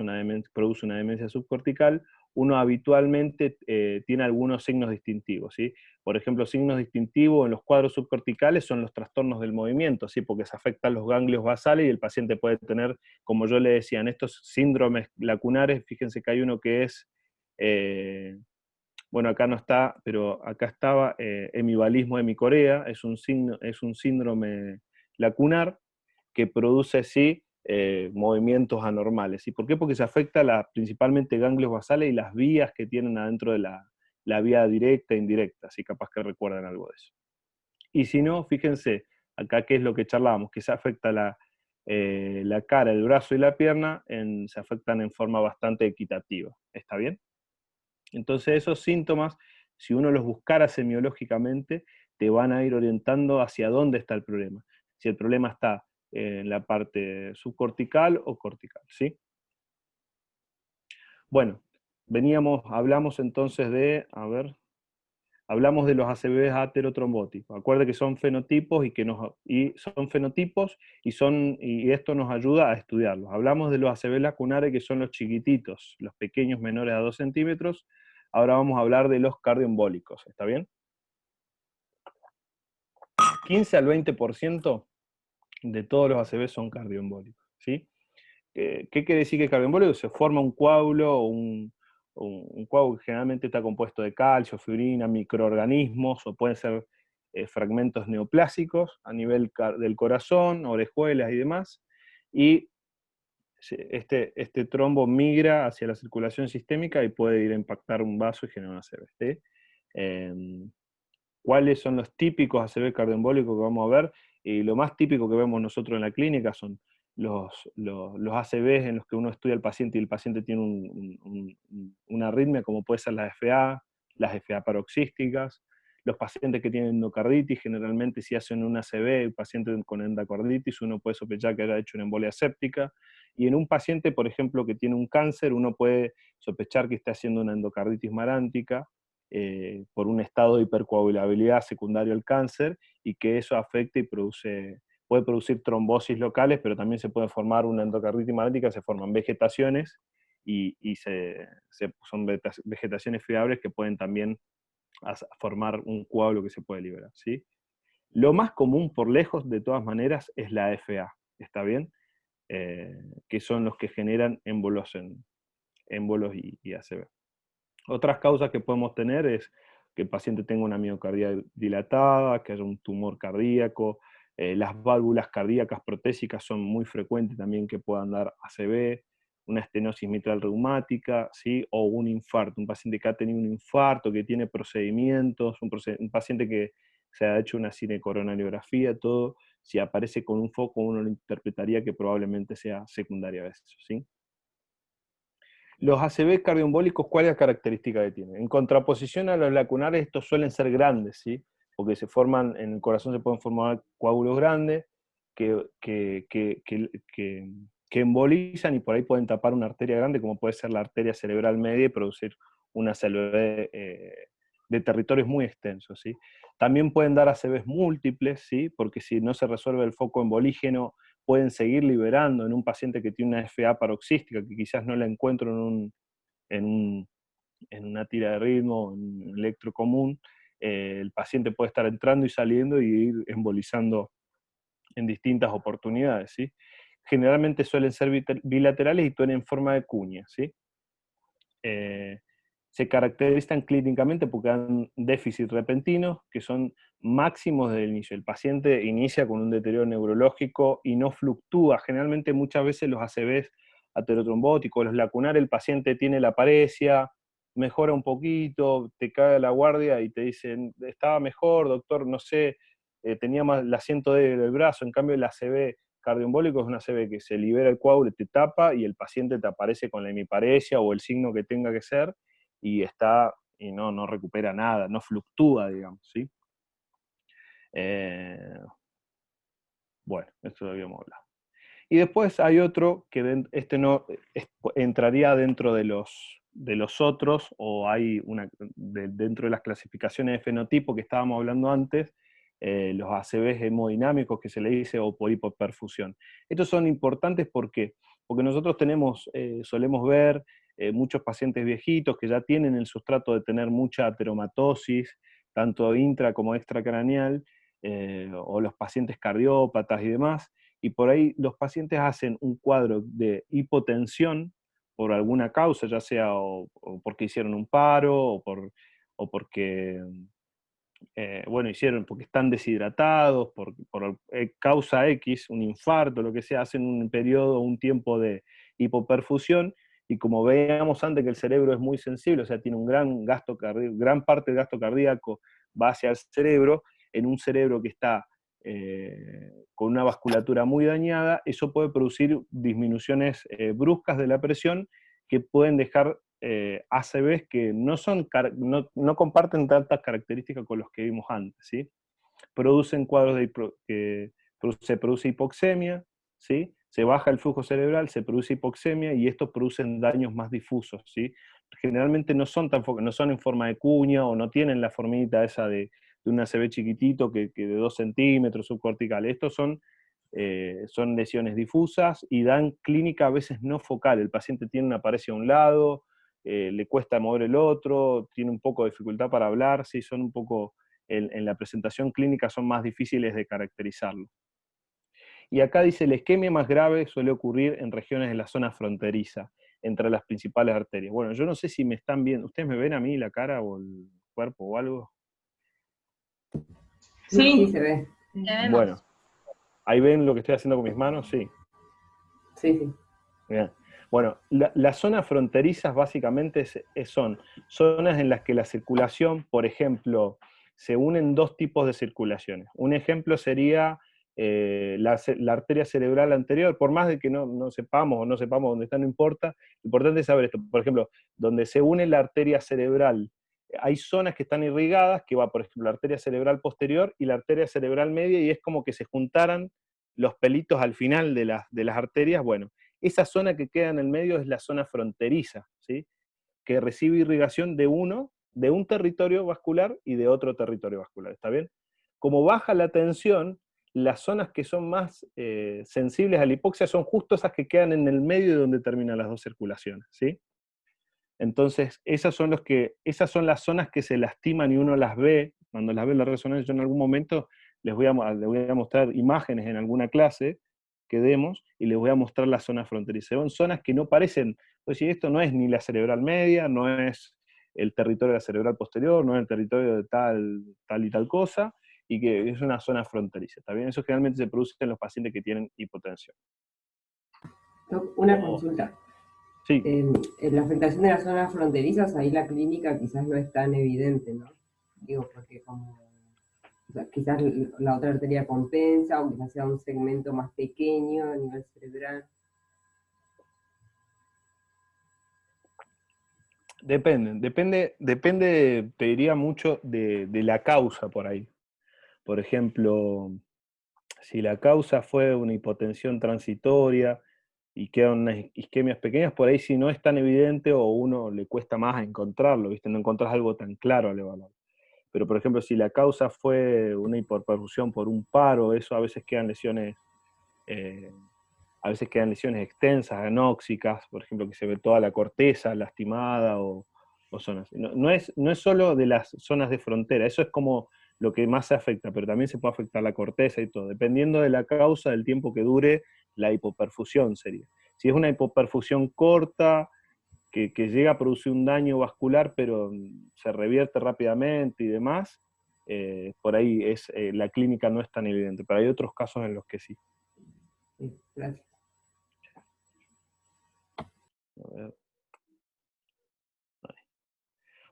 produce una demencia subcortical, uno habitualmente tiene algunos signos distintivos, ¿sí? Por ejemplo, signos distintivos en los cuadros subcorticales son los trastornos del movimiento, ¿sí? Porque se afectan los ganglios basales y el paciente puede tener, como yo le decía, en estos síndromes lacunares, fíjense que hay uno que es, bueno, acá no está, pero acá estaba, hemivalismo hemicorea, es un síndrome lacunar que produce, sí, movimientos anormales. ¿Y por qué? Porque se afecta principalmente ganglios basales y las vías que tienen adentro de la vía directa e indirecta, así capaz que recuerdan algo de eso. Y si no, fíjense, acá qué es lo que charlábamos, que se afecta la cara, el brazo y la pierna, se afectan en forma bastante equitativa. ¿Está bien? Entonces esos síntomas, si uno los buscara semiológicamente, te van a ir orientando hacia dónde está el problema. Si el problema está en la parte subcortical o cortical, ¿sí? Bueno, hablamos entonces hablamos de los ACVs aterotrombóticos. Acuerde que son fenotipos y esto nos ayuda a estudiarlos. Hablamos de los ACV lacunares, que son los chiquititos, los pequeños menores a 2 centímetros. Ahora vamos a hablar de los cardioembólicos, ¿está bien? 15 al 20% de todos los ACV son cardioembólicos, ¿sí? ¿Qué quiere decir que es cardioembólico? Se forma un coágulo, un coágulo que generalmente está compuesto de calcio, fibrina, microorganismos, o pueden ser fragmentos neoplásicos a nivel del corazón, orejuelas y demás, y este trombo migra hacia la circulación sistémica y puede ir a impactar un vaso y generar una ACV, ¿sí? ¿Cuáles son los típicos ACV cardioembólicos que vamos a ver? Y lo más típico que vemos nosotros en la clínica son los ACVs en los que uno estudia al paciente y el paciente tiene una arritmia, como puede ser las FA paroxísticas. Los pacientes que tienen endocarditis, generalmente si hacen un ACV, el paciente con endocarditis, uno puede sospechar que haya hecho una embolia séptica. Y en un paciente, por ejemplo, que tiene un cáncer, uno puede sospechar que está haciendo una endocarditis marántica, por un estado de hipercoagulabilidad secundario al cáncer, y que eso afecta y puede producir trombosis locales, pero también se puede formar una endocarditis marántica, se forman vegetaciones, y son vegetaciones fiables que pueden también formar un coágulo que se puede liberar, ¿sí? Lo más común por lejos, de todas maneras, es la FA, ¿está bien? Que son los que generan émbolos y ACV. Otras causas que podemos tener es que el paciente tenga una miocardia dilatada, que haya un tumor cardíaco, las válvulas cardíacas protésicas son muy frecuentes también que puedan dar ACV, una estenosis mitral reumática, ¿sí? O un infarto, un paciente que ha tenido un infarto, que tiene procedimientos, un paciente que se ha hecho una cinecoronariografía, todo, si aparece con un foco uno lo interpretaría que probablemente sea secundaria a eso, ¿sí? Los ACV cardioembólicos, ¿cuál es la característica que tienen? En contraposición a los lacunares, estos suelen ser grandes, ¿sí? Porque en el corazón se pueden formar coágulos grandes que embolizan y por ahí pueden tapar una arteria grande, como puede ser la arteria cerebral media, y producir una ACV de territorios muy extensos, ¿sí? También pueden dar ACVs múltiples, ¿sí? Porque si no se resuelve el foco embolígeno, pueden seguir liberando en un paciente que tiene una FA paroxística, que quizás no la encuentro en una tira de ritmo, en un electro común, el paciente puede estar entrando y saliendo y ir embolizando en distintas oportunidades, ¿sí? Generalmente suelen ser bilaterales y tienen forma de cuña, ¿sí? Se caracterizan clínicamente porque dan déficit repentinos, que son máximos desde el inicio. El paciente inicia con un deterioro neurológico y no fluctúa. Generalmente muchas veces los ACVs aterotrombóticos, los lacunares, el paciente tiene la paresia, mejora un poquito, te cae a la guardia y te dicen, estaba mejor, doctor, no sé, tenía más el asiento del brazo. En cambio el ACV cardioembólico es una ACV que se libera el coágulo, te tapa y el paciente te aparece con la hemiparesia o el signo que tenga que ser, y no recupera nada, no fluctúa, digamos, ¿sí? Bueno, esto lo habíamos hablado. Y después hay otro que entraría dentro de los otros, o hay dentro de las clasificaciones de fenotipo que estábamos hablando antes, los ACVs hemodinámicos que se le dice, o por hipoperfusión. Estos son importantes porque nosotros solemos ver muchos pacientes viejitos que ya tienen el sustrato de tener mucha ateromatosis, tanto intra como extracraneal, o los pacientes cardiópatas y demás, y por ahí los pacientes hacen un cuadro de hipotensión por alguna causa, ya sea o porque hicieron un paro, o porque bueno, hicieron porque están deshidratados, por causa X, un infarto, lo que sea, hacen un periodo, un tiempo de hipoperfusión, y como veíamos antes que el cerebro es muy sensible, o sea, tiene un gran gasto cardíaco, gran parte del gasto cardíaco va hacia el cerebro, en un cerebro que está con una vasculatura muy dañada, eso puede producir disminuciones bruscas de la presión que pueden dejar ACVs que no comparten tantas características con los que vimos antes, ¿sí? Producen cuadros que se produce hipoxemia, ¿sí? Se baja el flujo cerebral, se produce hipoxemia y estos producen daños más difusos, ¿sí? Generalmente no son no son en forma de cuña o no tienen la formita esa de un ACV chiquitito que de 2 centímetros subcortical. Estos son lesiones difusas y dan clínica a veces no focal. El paciente tiene una paresia a un lado, le cuesta mover el otro, tiene un poco de dificultad para hablar, sí, son un poco, en la presentación clínica son más difíciles de caracterizarlo. Y acá dice, la isquemia más grave suele ocurrir en regiones de la zona fronteriza, entre las principales arterias. Bueno, yo no sé si me están viendo, ¿ustedes me ven a mí la cara o el cuerpo o algo? Sí, se ve. Te vemos. Bueno, ahí ven lo que estoy haciendo con mis manos, sí. Sí. Bien. Bueno, las zonas fronterizas básicamente son zonas en las que la circulación, por ejemplo, se unen dos tipos de circulaciones. Un ejemplo sería la arteria cerebral anterior, por más de que no sepamos o no sepamos dónde está, no importa, lo importante es saber esto. Por ejemplo, donde se une la arteria cerebral, hay zonas que están irrigadas, que va, por ejemplo, la arteria cerebral posterior y la arteria cerebral media, y es como que se juntaran los pelitos al final de las arterias. Bueno, esa zona que queda en el medio es la zona fronteriza, ¿sí? Que recibe irrigación de un territorio vascular y de otro territorio vascular, ¿está bien? Como baja la tensión, las zonas que son más sensibles a la hipoxia son justo esas que quedan en el medio de donde terminan las dos circulaciones, ¿sí? Entonces, esas son las zonas que se lastiman y uno las ve, cuando las ve en la resonancia. Yo en algún momento les voy a mostrar imágenes en alguna clase que demos, y les voy a mostrar las zonas fronterizas. Son zonas que no parecen, pues si esto no es ni la cerebral media, no es el territorio de la cerebral posterior, no es el territorio de tal y tal cosa, y que es una zona fronteriza, ¿está bien? Eso generalmente se produce en los pacientes que tienen hipotensión. Una consulta. Sí. En la afectación de las zonas fronterizas, ahí la clínica quizás no es tan evidente, ¿no? Digo, porque como o sea, quizás la otra arteria compensa, o quizás sea un segmento más pequeño a nivel cerebral. Depende, te diría mucho de la causa por ahí. Por ejemplo, si la causa fue una hipotensión transitoria y quedan unas isquemias pequeñas, por ahí si no es tan evidente o uno le cuesta más encontrarlo, ¿viste? No encontrás algo tan claro al evaluar. Pero por ejemplo, si la causa fue una hipoperfusión por un paro, eso eh, a veces quedan lesiones extensas, anóxicas, por ejemplo, que se ve toda la corteza lastimada o zonas. No es solo de las zonas de frontera, eso es como lo que más se afecta, pero también se puede afectar la corteza y todo, dependiendo de la causa, del tiempo que dure la hipoperfusión sería. Si es una hipoperfusión corta, que llega a producir un daño vascular, pero se revierte rápidamente y demás, por ahí la clínica no es tan evidente, pero hay otros casos en los que sí. Sí, gracias. A ver.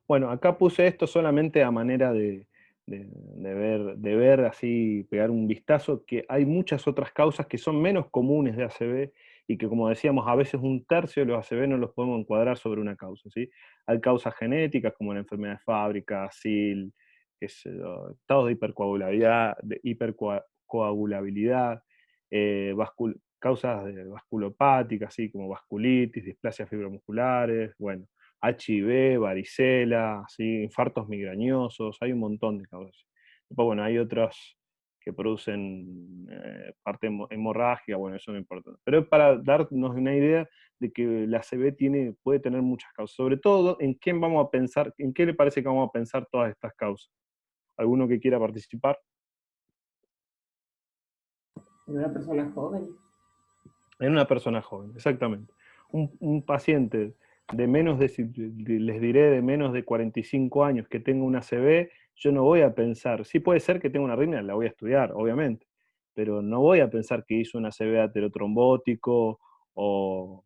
Bueno, acá puse esto solamente a manera de ver así, pegar un vistazo, que hay muchas otras causas que son menos comunes de ACV y que, como decíamos, a veces un tercio de los ACV no los podemos encuadrar sobre una causa, ¿sí? Hay causas genéticas como la enfermedad de Fábrica, SIL, estados de hipercoagulabilidad, causas vasculopáticas, ¿sí? Como vasculitis, displasias fibromusculares, bueno, HIV, varicela, ¿sí? Infartos migrañosos, hay un montón de causas. Después, bueno, hay otras que producen parte hemorrágica, bueno, eso no importa. Pero es para darnos una idea de que la ACV puede tener muchas causas. Sobre todo, ¿en qué vamos a pensar, en qué le parece que vamos a pensar todas estas causas? ¿Alguno que quiera participar? En una persona joven. En una persona joven, exactamente. Un paciente de menos les diré, de menos de 45 años que tenga una ACV, yo no voy a pensar, sí puede ser que tenga una arritmia, la voy a estudiar, obviamente, pero no voy a pensar que hizo una ACV aterotrombótico o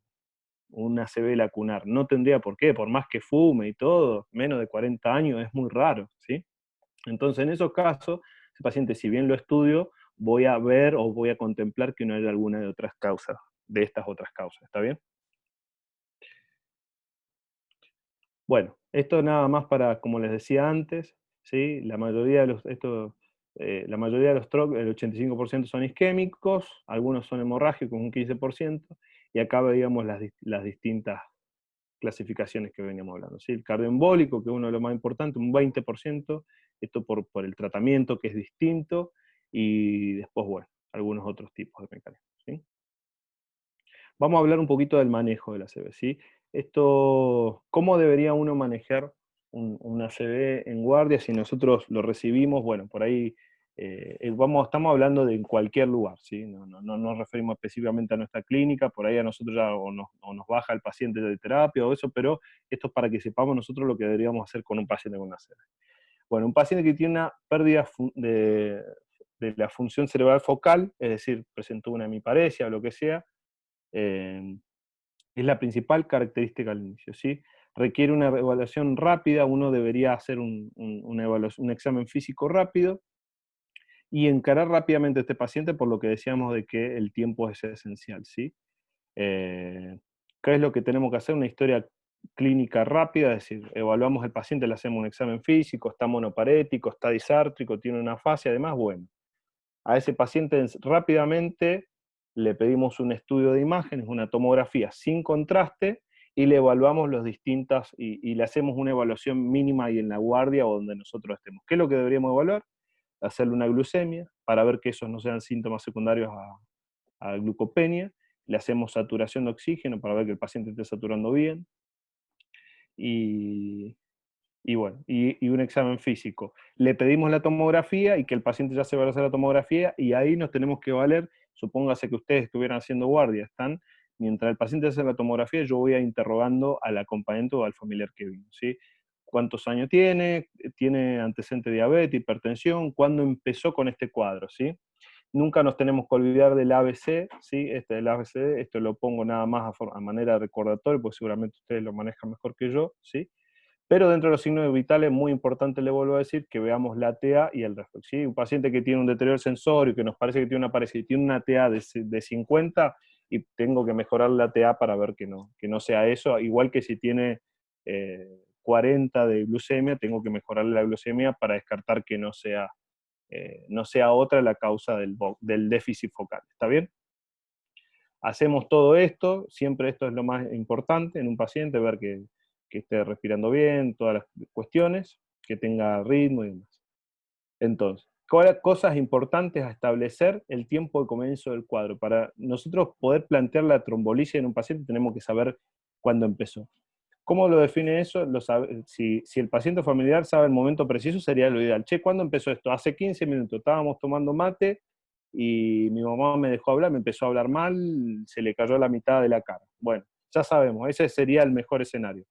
una ACV lacunar. No tendría por qué, por más que fume y todo, menos de 40 años es muy raro, ¿sí? Entonces, en esos casos, ese paciente, si bien lo estudio, voy a ver o voy a contemplar que no haya alguna de otras causas, de estas otras causas, ¿está bien? Bueno, esto nada más para, como les decía antes, ¿sí? La mayoría de los, la mayoría de los TROC, el 85% son isquémicos, algunos son hemorrágicos, un 15%, y acá veíamos las distintas clasificaciones que veníamos hablando, ¿sí? El cardioembólico, que es uno de los más importantes, un 20%, esto por el tratamiento que es distinto, y después, bueno, algunos otros tipos de mecanismos, ¿sí? Vamos a hablar un poquito del manejo de la ACV, ¿sí? Esto, ¿cómo debería uno manejar un ACV en guardia si nosotros lo recibimos? Bueno, por ahí estamos hablando de en cualquier lugar, ¿sí? No nos referimos específicamente a nuestra clínica, por ahí a nosotros ya o nos baja el paciente de terapia o eso, pero esto es para que sepamos nosotros lo que deberíamos hacer con un paciente con ACV. Bueno, un paciente que tiene una pérdida de la función cerebral focal, es decir, presentó una hemiparesia o lo que sea, es la principal característica al inicio, ¿sí? Requiere una evaluación rápida, uno debería hacer un examen físico rápido y encarar rápidamente a este paciente por lo que decíamos de que el tiempo es esencial, ¿sí? ¿Qué es lo que tenemos que hacer? Una historia clínica rápida, es decir, evaluamos al paciente, le hacemos un examen físico, está monoparético, está disártrico, tiene una fase, además, bueno, a ese paciente rápidamente le pedimos un estudio de imágenes, una tomografía sin contraste, y le evaluamos los distintas, y le hacemos una evaluación mínima ahí en la guardia o donde nosotros estemos. ¿Qué es lo que deberíamos evaluar? Hacerle una glucemia, para ver que esos no sean síntomas secundarios a glucopenia, le hacemos saturación de oxígeno para ver que el paciente esté saturando bien, y bueno, y un examen físico. Le pedimos la tomografía y que el paciente ya se va a hacer la tomografía, y ahí nos tenemos que valer, supóngase que ustedes estuvieran haciendo guardia, mientras el paciente hace la tomografía, yo voy a interrogando al acompañante o al familiar que vino, ¿sí? ¿Cuántos años tiene? ¿Tiene antecedente de diabetes, hipertensión? ¿Cuándo empezó con este cuadro? ¿Sí? Nunca nos tenemos que olvidar del ABC, ¿sí? Del ABC, esto lo pongo nada más a manera de recordatorio, porque seguramente ustedes lo manejan mejor que yo, ¿sí? Pero dentro de los signos vitales, muy importante, le vuelvo a decir, que veamos la TA y el reflejo, ¿sí? Un paciente que tiene un deterioro sensorio, que nos parece que tiene una pareja y tiene una TA de 50, y tengo que mejorar la TA para ver que no sea eso, igual que si tiene 40 de glucemia, tengo que mejorarle la glucemia para descartar que no sea otra la causa del déficit focal, ¿está bien? Hacemos todo esto, siempre esto es lo más importante en un paciente, ver que esté respirando bien, todas las cuestiones, que tenga ritmo y demás. Entonces, cosas importantes a establecer: el tiempo de comienzo del cuadro. Para nosotros poder plantear la trombolisis en un paciente tenemos que saber cuándo empezó. ¿Cómo lo define eso? Si el paciente familiar sabe el momento preciso, sería lo ideal. Che, ¿cuándo empezó esto? Hace 15 minutos, estábamos tomando mate y mi mamá me dejó hablar, me empezó a hablar mal, se le cayó la mitad de la cara. Bueno, ya sabemos, ese sería el mejor escenario.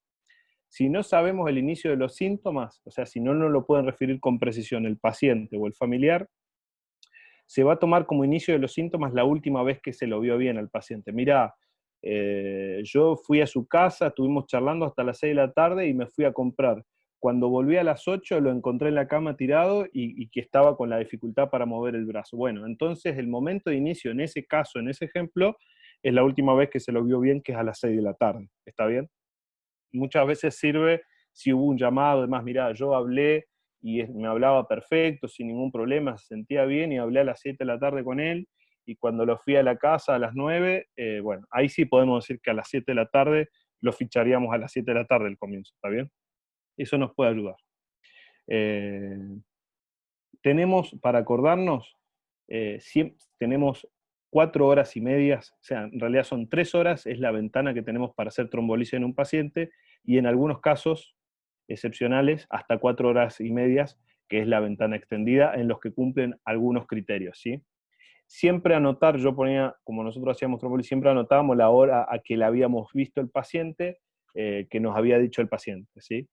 Si no sabemos el inicio de los síntomas, o sea, si no nos lo pueden referir con precisión el paciente o el familiar, se va a tomar como inicio de los síntomas la última vez que se lo vio bien al paciente. Mirá, yo fui a su casa, estuvimos charlando hasta las 6 de la tarde y me fui a comprar. Cuando volví a las 8 lo encontré en la cama tirado y que estaba con la dificultad para mover el brazo. Bueno, entonces el momento de inicio en ese caso, en ese ejemplo, es la última vez que se lo vio bien, que es a las 6 de la tarde. ¿Está bien? Muchas veces sirve si hubo un llamado, además, mirá, yo hablé y me hablaba perfecto, sin ningún problema, se sentía bien, y hablé a las 7 de la tarde con él, y cuando lo fui a la casa a las 9, bueno, ahí sí podemos decir que a las 7 de la tarde lo ficharíamos a las 7 de la tarde el comienzo, ¿está bien? Eso nos puede ayudar. Tenemos, para acordarnos, tenemos 4 horas y media, o sea, en realidad son 3 horas, es la ventana que tenemos para hacer trombolisis en un paciente, y en algunos casos excepcionales, hasta 4 horas y medias, que es la ventana extendida, en los que cumplen algunos criterios, ¿sí? Siempre anotar, yo ponía, como nosotros hacíamos trombolisis, siempre anotábamos la hora a que la habíamos visto el paciente, que nos había dicho el paciente, ¿sí?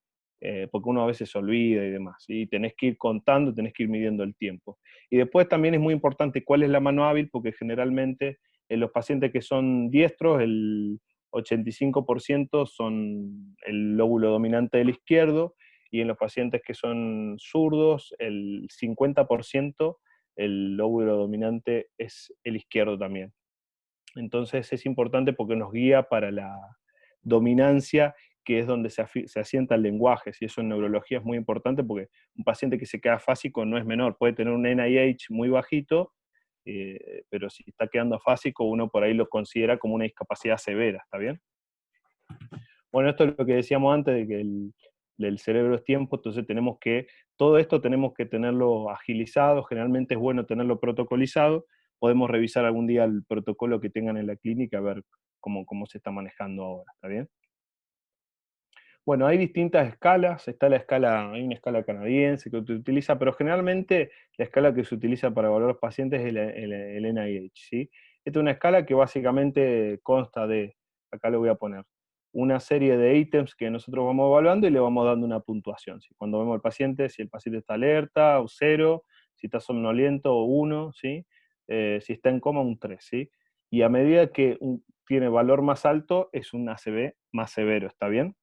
Porque uno a veces se olvida y demás, y tenés que ir contando, tenés que ir midiendo el tiempo. Y después también es muy importante cuál es la mano hábil, porque generalmente en los pacientes que son diestros, el 85% son el lóbulo dominante del izquierdo, y en los pacientes que son zurdos, el 50% el lóbulo dominante es el izquierdo también. Entonces es importante porque nos guía para la dominancia, que es donde se asienta el lenguaje, y eso en neurología es muy importante porque un paciente que se queda afásico no es menor, puede tener un NIH muy bajito, pero si está quedando afásico uno por ahí lo considera como una discapacidad severa, ¿está bien? Bueno, esto es lo que decíamos antes, de que el cerebro es tiempo, entonces todo esto tenemos que tenerlo agilizado, generalmente es bueno tenerlo protocolizado, podemos revisar algún día el protocolo que tengan en la clínica, a ver cómo se está manejando ahora, ¿está bien? Bueno, hay distintas escalas, hay una escala canadiense que se utiliza, pero generalmente la escala que se utiliza para evaluar a los pacientes es el NIH, ¿sí? Esta es una escala que básicamente consta de, acá lo voy a poner, una serie de ítems que nosotros vamos evaluando y le vamos dando una puntuación, ¿sí? Cuando vemos al paciente, si el paciente está alerta, o 0, si está somnoliento, o 1, ¿sí? Si está en coma, un 3, ¿sí? Y a medida que tiene valor más alto, es un ACV más severo, ¿está bien?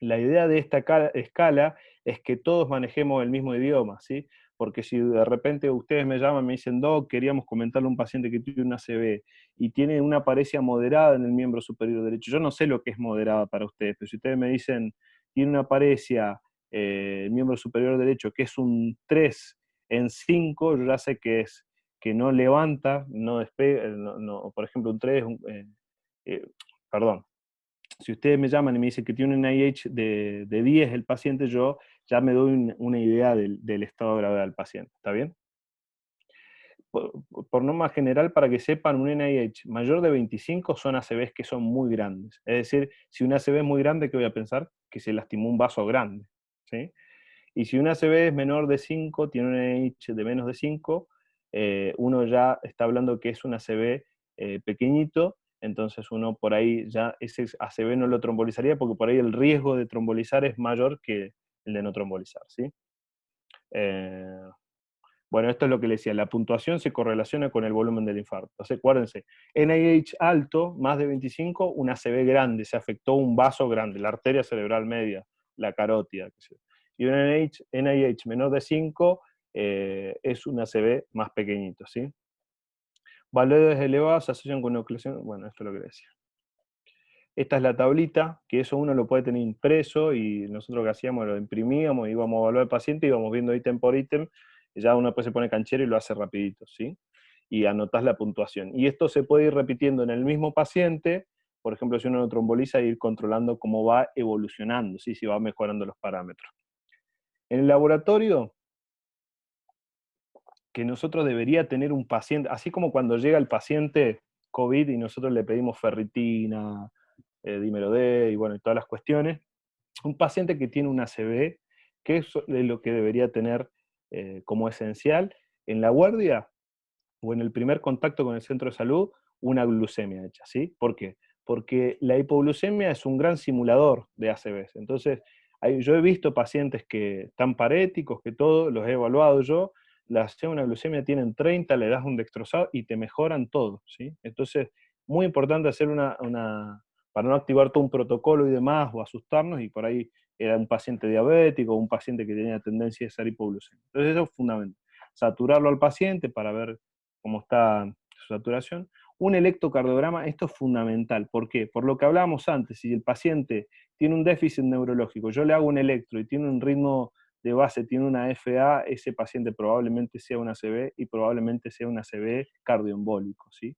La idea de esta escala es que todos manejemos el mismo idioma, ¿sí? Porque si de repente ustedes me llaman y me dicen, Doc, queríamos comentarle a un paciente que tiene una ACV y tiene una paresia moderada en el miembro superior derecho, yo no sé lo que es moderada para ustedes, pero si ustedes me dicen, tiene una paresia el miembro superior derecho que es un 3 en 5, yo ya sé que es que no levanta, no despega, por ejemplo, un 3, eh, perdón, si ustedes me llaman y me dicen que tiene un IH de 10 el paciente, yo ya me doy una idea del estado de gravedad del paciente, ¿está bien? Por norma general, para que sepan, un NIH mayor de 25 son ACVs que son muy grandes. Es decir, si un ACV es muy grande, ¿qué voy a pensar? Que se lastimó un vaso grande, ¿sí? Y si un ACV es menor de 5, tiene un NIH de menos de 5, uno ya está hablando que es un ACV pequeñito, entonces uno por ahí ya ese ACV no lo trombolizaría porque por ahí el riesgo de trombolizar es mayor que el de no trombolizar, ¿sí? Eh, bueno, esto es lo que le decía, la puntuación se correlaciona con el volumen del infarto. Entonces, acuérdense, NIH alto, más de 25, un ACV grande, se afectó un vaso grande, la arteria cerebral media, la carótida, qué sé yo. Y un NIH menor de 5 es un ACV más pequeñito, ¿sí? Valores elevados se asocian con nucleación, bueno, esto es lo que decía. Esta es la tablita, que eso uno lo puede tener impreso, y nosotros lo que hacíamos lo imprimíamos, íbamos a evaluar al paciente, íbamos viendo ítem por ítem, y ya uno después se pone canchero y lo hace rapidito, ¿sí? Y anotás la puntuación. Y esto se puede ir repitiendo en el mismo paciente, por ejemplo, si uno lo tromboliza, ir controlando cómo va evolucionando, ¿sí? Si va mejorando los parámetros. En el laboratorio, que nosotros debería tener un paciente, así como cuando llega el paciente COVID y nosotros le pedimos ferritina, dímero D, y bueno, y todas las cuestiones, un paciente que tiene una ACV, ¿qué es lo que debería tener como esencial en la guardia o en el primer contacto con el centro de salud? Una glucemia hecha, ¿sí? ¿Por qué? Porque la hipoglucemia es un gran simulador de ACVs. Entonces, yo he visto pacientes que están paréticos, que todo, los he evaluado yo, una glucemia tienen 30, le das un dextrosado y te mejoran todo, ¿sí? Entonces, muy importante hacer para no activar todo un protocolo y demás, o asustarnos, y por ahí era un paciente diabético, o un paciente que tenía tendencia a ser hipoglucemia. Entonces eso es fundamental. Saturarlo al paciente para ver cómo está su saturación. Un electrocardiograma, esto es fundamental. ¿Por qué? Por lo que hablábamos antes, si el paciente tiene un déficit neurológico, yo le hago un electro y tiene un ritmo de base, tiene una FA, ese paciente probablemente sea una ACV y probablemente sea una ACV cardioembólico, ¿sí?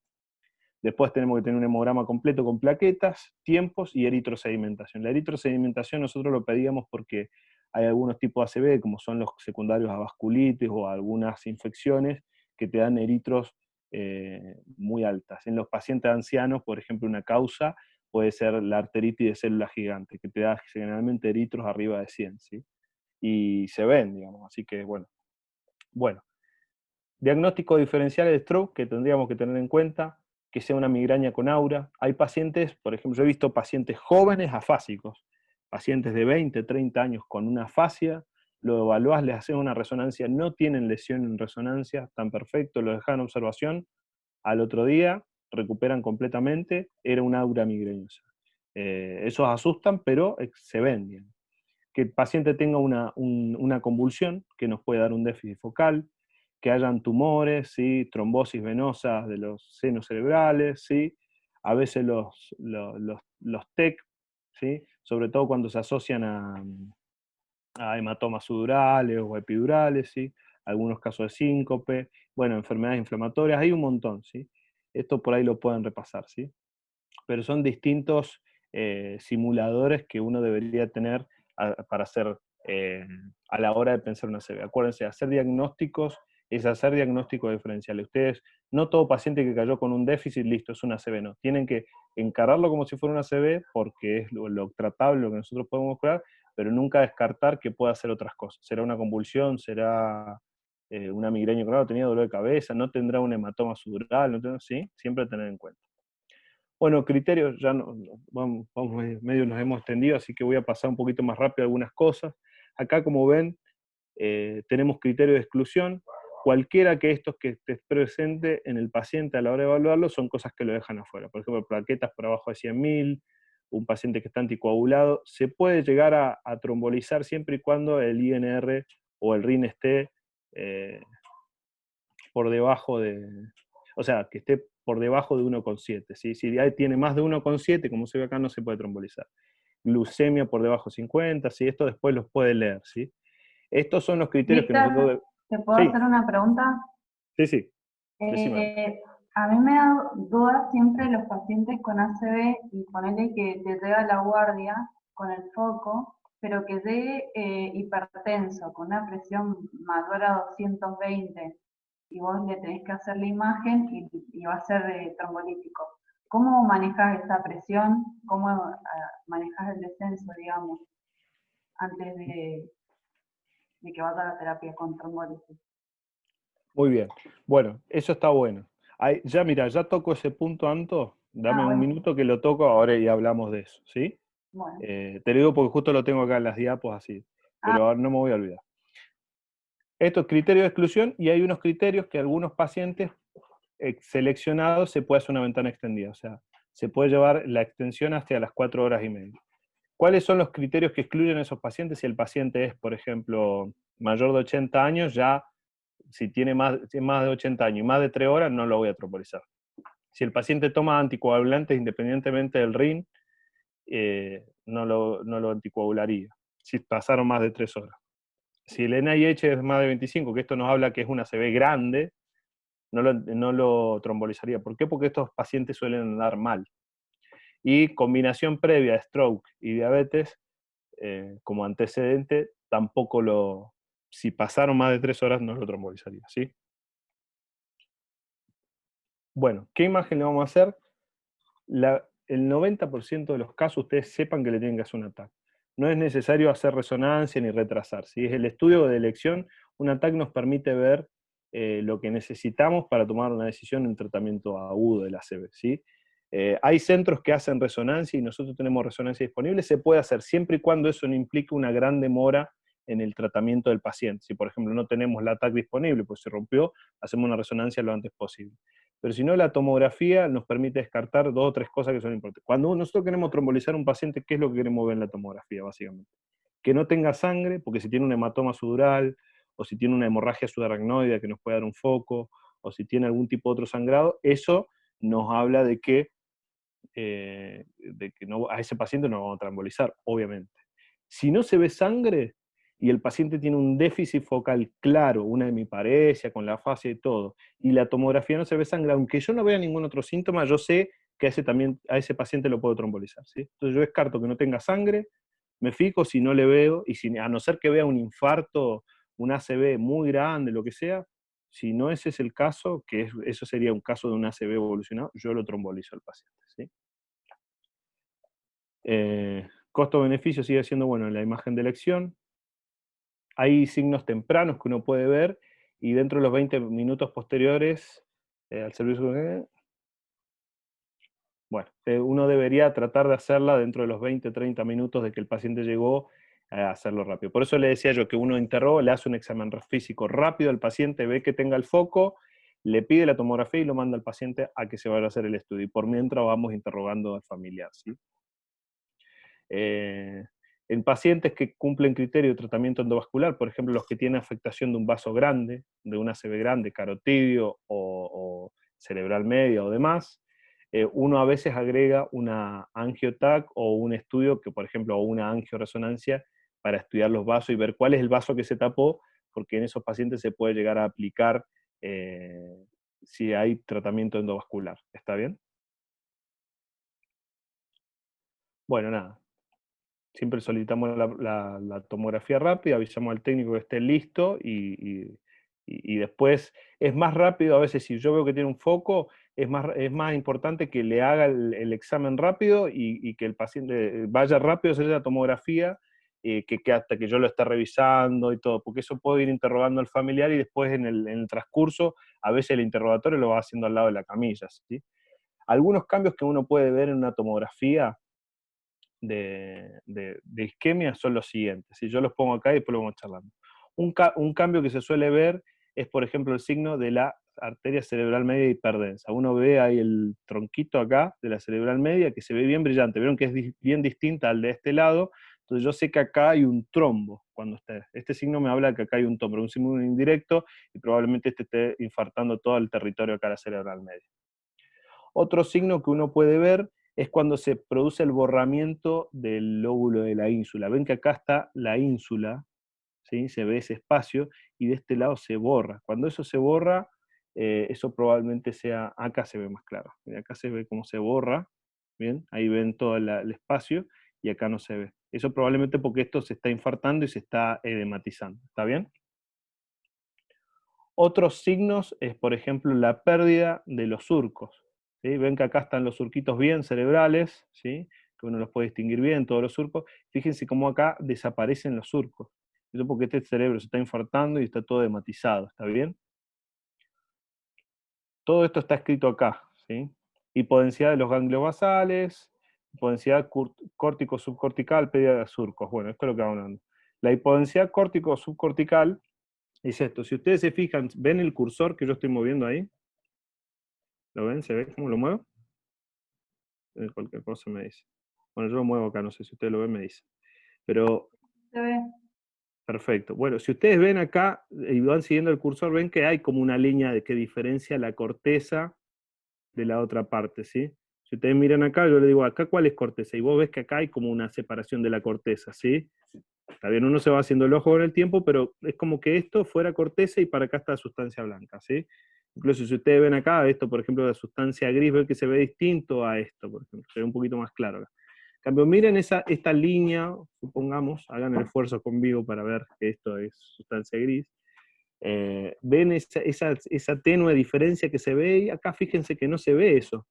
Después tenemos que tener un hemograma completo con plaquetas, tiempos y eritrosedimentación. La eritrosedimentación nosotros lo pedíamos porque hay algunos tipos de ACV, como son los secundarios a vasculitis o a algunas infecciones, que te dan eritros muy altas. En los pacientes ancianos, por ejemplo, una causa puede ser la arteritis de célula gigante, que te da generalmente eritros arriba de 100, ¿sí? Y se ven, digamos, así que bueno. Bueno, diagnóstico diferencial de stroke que tendríamos que tener en cuenta, que sea una migraña con aura. Hay pacientes, por ejemplo, yo he visto pacientes jóvenes afásicos, pacientes de 20, 30 años con una afasia, lo evaluás, les haces una resonancia, no tienen lesión en resonancia, están perfectos, lo dejan en observación, al otro día recuperan completamente, era una aura migrañosa. Esos asustan, pero se ven bien. Que el paciente tenga una convulsión, que nos puede dar un déficit focal, que hayan tumores, ¿sí? Trombosis venosas de los senos cerebrales, ¿sí? A veces los TEC, ¿sí? Sobre todo cuando se asocian a hematomas sudorales o epidurales, ¿sí? Algunos casos de síncope, bueno, enfermedades inflamatorias, hay un montón, ¿sí? Esto por ahí lo pueden repasar, ¿sí? Pero son distintos simuladores que uno debería tener para hacer a la hora de pensar una CV. Acuérdense, hacer diagnósticos es hacer diagnósticos diferenciales. Ustedes, no todo paciente que cayó con un déficit, listo, es una CV, no. Tienen que encararlo como si fuera una CV porque es lo tratable, lo que nosotros podemos curar, pero nunca descartar que pueda hacer otras cosas. Será una convulsión, será una migraña, claro, tenía dolor de cabeza, no tendrá un hematoma sudural, no tendrá, ¿sí? Siempre tener en cuenta. Bueno, criterios, ya vamos, medio nos hemos extendido, así que voy a pasar un poquito más rápido algunas cosas. Acá, como ven, tenemos criterios de exclusión. Cualquiera que estos que esté presente en el paciente a la hora de evaluarlo son cosas que lo dejan afuera. Por ejemplo, plaquetas por abajo de 100.000, un paciente que está anticoagulado. Se puede llegar a trombolizar siempre y cuando el INR o el RIN esté por debajo de, o sea, que esté por debajo de 1,7. ¿Sí? Si tiene más de 1,7, como se ve acá, no se puede trombolizar. Glucemia por debajo de 50, ¿sí? Esto después los puede leer. ¿Sí? Estos son los criterios que Víctor, nosotros... ¿te puedo Sí, hacer una pregunta? sí, decime. A mí me da duda siempre los pacientes con ACV y ponele que te llega la guardia con el foco, pero que llegue hipertenso, con una presión mayor a 220, y vos le tenés que hacer la imagen y va a ser trombolítico. ¿Cómo manejas esa presión? ¿Cómo manejas el descenso, digamos, antes de que vaya a la terapia con trombólisis? Muy bien. Bueno, eso está bueno. Ya mira, ya toco ese punto, Anto. Dame un Bueno, minuto que lo toco ahora y hablamos de eso, ¿sí? bueno. Te lo digo porque justo lo tengo acá en las diapos así, pero ahora no me voy a olvidar. Estos criterios de exclusión, y hay unos criterios que algunos pacientes seleccionados se puede hacer una ventana extendida, o sea, se puede llevar la extensión hasta las 4 horas y media. ¿Cuáles son los criterios que excluyen a esos pacientes? Si el paciente es, por ejemplo, mayor de 80 años, ya si tiene más de 80 años y más de 3 horas, no lo voy a trombolizar. Si el paciente toma anticoagulantes independientemente del RIN, no lo anticoagularía, si pasaron más de 3 horas. Si el NIH es más de 25, que esto nos habla que es una CV grande, no lo trombolizaría. ¿Por qué? Porque estos pacientes suelen andar mal. Y combinación previa de stroke y diabetes, como antecedente, tampoco si pasaron más de 3 horas, no lo trombolizaría, ¿sí? Bueno, ¿qué imagen le vamos a hacer? El 90% de los casos ustedes sepan que le tienen que hacer un ATAC. No es necesario hacer resonancia ni retrasar. Si es el estudio de elección, un ATAC nos permite ver lo que necesitamos para tomar una decisión en tratamiento agudo del ACV. ¿Sí? Hay centros que hacen resonancia y nosotros tenemos resonancia disponible. Se puede hacer siempre y cuando eso no implique una gran demora en el tratamiento del paciente. Si, por ejemplo, no tenemos la ATAC disponible, pues se rompió, hacemos una resonancia lo antes posible. Pero si no, la tomografía nos permite descartar 2 o 3 cosas que son importantes. Cuando nosotros queremos trombolizar a un paciente, ¿qué es lo que queremos ver en la tomografía, básicamente? Que no tenga sangre, porque si tiene un hematoma sudural, o si tiene una hemorragia subaracnoidea que nos puede dar un foco, o si tiene algún tipo de otro sangrado, eso nos habla de que no, a ese paciente no vamos a trombolizar, obviamente. Si no se ve sangre, y el paciente tiene un déficit focal claro, una hemiparesia con la fascia y todo, y la tomografía no se ve sangre, aunque yo no vea ningún otro síntoma, yo sé que a ese paciente lo puedo trombolizar, ¿sí? Entonces yo descarto que no tenga sangre, me fijo si no le veo, y a no ser que vea un infarto, un ACV muy grande, lo que sea, Si no ese es el caso, eso sería un caso de un ACV evolucionado, yo lo trombolizo al paciente, ¿sí? Costo-beneficio sigue siendo, bueno, en la imagen de elección. Hay signos tempranos que uno puede ver, y dentro de los 20 minutos posteriores al servicio, bueno, uno debería tratar de hacerla dentro de los 20-30 minutos de que el paciente llegó, a hacerlo rápido. Por eso le decía yo que uno interroga, le hace un examen físico rápido al paciente, ve que tenga el foco, le pide la tomografía y lo manda al paciente a que se vaya a hacer el estudio. Y por mientras vamos interrogando al familiar, ¿sí? En pacientes que cumplen criterio de tratamiento endovascular, por ejemplo, los que tienen afectación de un vaso grande, de una ACV grande, carotidio o cerebral media o demás, uno a veces agrega una angiotac o un estudio, que por ejemplo, o una angioresonancia, para estudiar los vasos y ver cuál es el vaso que se tapó, porque en esos pacientes se puede llegar a aplicar si hay tratamiento endovascular. ¿Está bien? Bueno, nada. Siempre solicitamos la tomografía rápida, avisamos al técnico que esté listo y después es más rápido, a veces si yo veo que tiene un foco, es más importante que le haga el examen rápido y que el paciente vaya rápido a hacer la tomografía, que hasta que yo lo esté revisando y todo, porque eso puedo ir interrogando al familiar y después en el transcurso, a veces el interrogatorio lo va haciendo al lado de la camilla, ¿sí? Algunos cambios que uno puede ver en una tomografía de isquemia son los siguientes. Si yo los pongo acá y después lo vamos charlando. Un cambio que se suele ver es, por ejemplo, el signo de la arteria cerebral media hiperdensa. Uno ve ahí el tronquito acá de la cerebral media que se ve bien brillante. Vieron que es bien distinta al de este lado. Entonces yo sé que acá hay un trombo. Cuando este signo me habla de que acá hay un trombo, un signo indirecto, y probablemente esté infartando todo el territorio acá de la cerebral media. Otro signo que uno puede ver es cuando se produce el borramiento del lóbulo de la ínsula. Ven que acá está la ínsula, ¿sí? Se ve ese espacio, y de este lado se borra. Cuando eso se borra, eso probablemente sea, acá se ve más claro. Acá se ve cómo se borra, ¿bien? Ahí ven todo el espacio, y acá no se ve. Eso probablemente porque esto se está infartando y se está edematizando. ¿Está bien? Otros signos es, por ejemplo, la pérdida de los surcos. ¿Sí? Ven que acá están los surquitos bien cerebrales, ¿sí? Que uno los puede distinguir bien, todos los surcos. Fíjense cómo acá desaparecen los surcos. Eso porque este cerebro se está infartando y está todo edematizado, ¿está bien? Todo esto está escrito acá, ¿sí? Hipodensidad de los ganglios basales, hipodensidad córtico-subcortical, pérdida de surcos. Bueno, esto es lo que vamos hablando. La hipodensidad córtico-subcortical es esto. Si ustedes se fijan, ¿ven el cursor que yo estoy moviendo ahí? ¿Lo ven? ¿Se ve cómo lo muevo? Cualquier cosa me dice. Bueno, yo lo muevo acá, no sé si ustedes lo ven, me dice. Pero, Se ve. perfecto. Bueno, si ustedes ven acá y van siguiendo el cursor, ven que hay como una línea que diferencia la corteza de la otra parte, ¿sí? Si ustedes miran acá, yo le digo, acá ¿cuál es corteza? Y vos ves que acá hay como una separación de la corteza, ¿sí? Está bien, uno se va haciendo el ojo con el tiempo, pero es como que esto fuera corteza y para acá está sustancia blanca, ¿sí? Incluso si ustedes ven acá, esto por ejemplo de sustancia gris, ven que se ve distinto a esto, por ejemplo, se ve un poquito más claro acá. En cambio, miren esta línea, supongamos, hagan el esfuerzo conmigo para ver que esto es sustancia gris. Ven esa tenue diferencia que se ve, y acá fíjense que no se ve eso,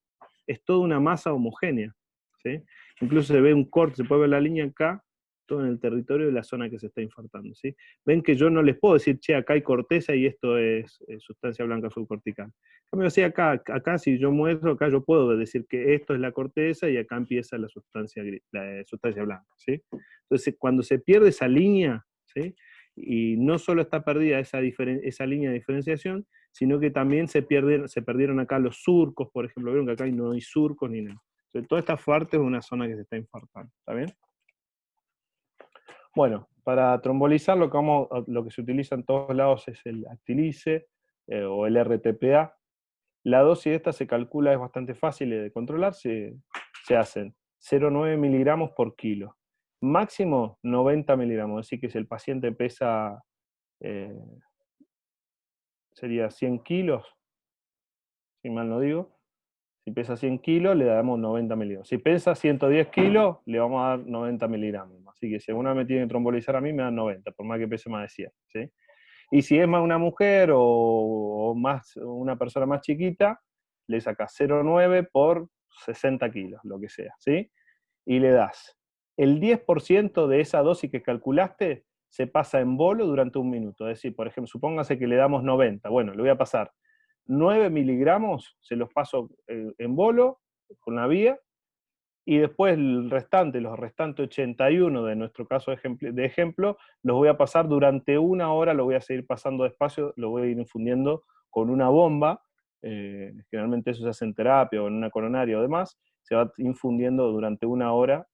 es toda una masa homogénea, ¿sí? Incluso se ve un corte, se puede ver la línea acá, todo en el territorio de la zona que se está infartando, ¿sí? Ven que yo no les puedo decir, che, acá hay corteza y esto es sustancia blanca subcortical. En cambio, así acá si yo muestro, acá yo puedo decir que esto es la corteza y acá empieza la sustancia blanca, ¿sí? Entonces, cuando se pierde esa línea, ¿sí? Y no solo está perdida esa línea de diferenciación, sino que también se perdieron acá los surcos, por ejemplo, vieron que acá no hay surcos ni nada. Entonces, toda esta parte es una zona que se está infartando, ¿está bien? Bueno, para trombolizar lo que se utiliza en todos lados es el Actilice o el RTPA. La dosis de esta se calcula, es bastante fácil de controlar, se hacen 0,9 miligramos por kilo. Máximo 90 miligramos, es decir que si el paciente pesa, sería 100 kilos, si mal no digo, si pesa 100 kilos le damos 90 miligramos. Si pesa 110 kilos, le vamos a dar 90 miligramos. Así que si alguna vez me tiene que trombolizar a mí, me dan 90, por más que pese más de 100. ¿Sí? Y si es más una mujer o más una persona más chiquita, le sacas 0,9 por 60 kilos, lo que sea, ¿sí? Y le das el 10% de esa dosis que calculaste, se pasa en bolo durante 1 minuto. Es decir, por ejemplo, supóngase que le damos 90, bueno, le voy a pasar 9 miligramos, se los paso en bolo, con la vía, y después el restante, los restantes 81 de nuestro caso de ejemplo, los voy a pasar durante 1 hora, lo voy a seguir pasando despacio, lo voy a ir infundiendo con una bomba, generalmente eso se hace en terapia o en una coronaria o demás, se va infundiendo durante 1 hora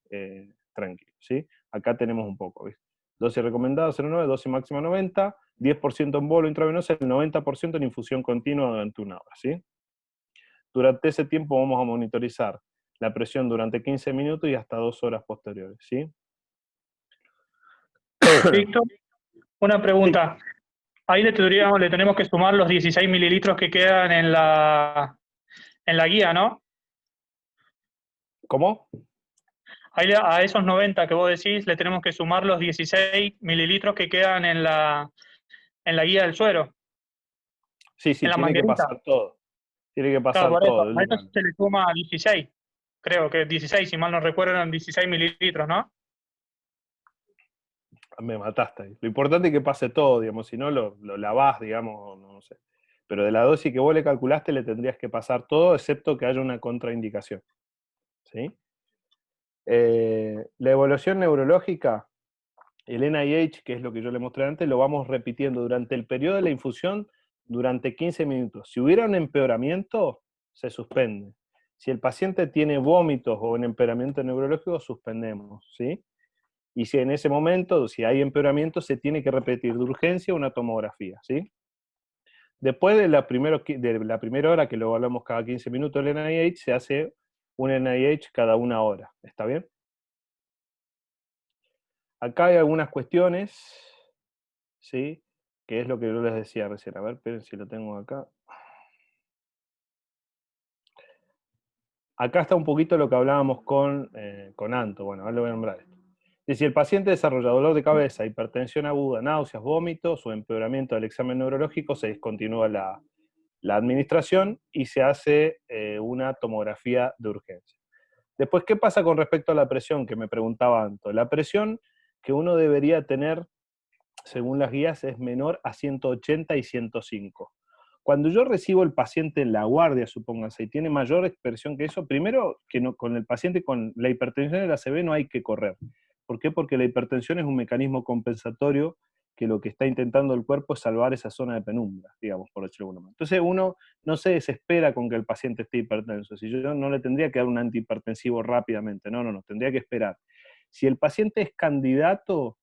tranquilo, ¿sí? Acá tenemos un poco, ¿viste? Dosis recomendada 0,9, dosis máxima 90, 10% en bolo intravenoso, el 90% en infusión continua durante 1 hora, ¿sí? Durante ese tiempo vamos a monitorizar la presión durante 15 minutos y hasta 2 horas posteriores, ¿sí? Víctor, una Sí. pregunta. Ahí le tenemos que sumar los 16 mililitros que quedan en la guía, ¿no? ¿Cómo? Ahí a esos 90 que vos decís, le tenemos que sumar los 16 mililitros que quedan en la guía del suero, Sí, en la tiene que manguerita. pasar todo. Tiene que Claro, pasar por eso. todo. A eso se le suma 16. Creo que 16, si mal no recuerdo, eran 16 mililitros, ¿no? Me mataste ahí. Lo importante es que pase todo, digamos, si no lo lavás, digamos, no sé. Pero de la dosis que vos le calculaste le tendrías que pasar todo, excepto que haya una contraindicación, ¿sí? La evaluación neurológica, el NIH, que es lo que yo le mostré antes, lo vamos repitiendo durante el periodo de la infusión durante 15 minutos. Si hubiera un empeoramiento, se suspende. Si el paciente tiene vómitos o un empeoramiento neurológico, suspendemos, ¿sí? Y si en ese momento, si hay empeoramiento, se tiene que repetir de urgencia una tomografía, ¿sí? Después de la primera hora, que lo evaluamos cada 15 minutos el NIH, se hace un NIH cada 1 hora, ¿está bien? Acá hay algunas cuestiones, ¿sí? Que es lo que yo les decía recién. A ver, esperen si lo tengo acá. Acá está un poquito lo que hablábamos con Anto. Bueno, ahora le voy a nombrar esto. Si el paciente desarrolla dolor de cabeza, hipertensión aguda, náuseas, vómitos o empeoramiento del examen neurológico, se discontinúa la administración y se hace una tomografía de urgencia. Después, ¿qué pasa con respecto a la presión que me preguntaba Anto? La presión que uno debería tener, según las guías, es menor a 180 y 105. Cuando yo recibo el paciente en la guardia, supónganse, y tiene mayor expresión que eso, primero que no, con el paciente con la hipertensión y la ACV no hay que correr. ¿Por qué? Porque la hipertensión es un mecanismo compensatorio que lo que está intentando el cuerpo es salvar esa zona de penumbra, digamos, por decirlo de alguna manera. Entonces uno no se desespera con que el paciente esté hipertenso. Si yo no le tendría que dar un antihipertensivo rápidamente, no, tendría que esperar. Si el paciente es candidato,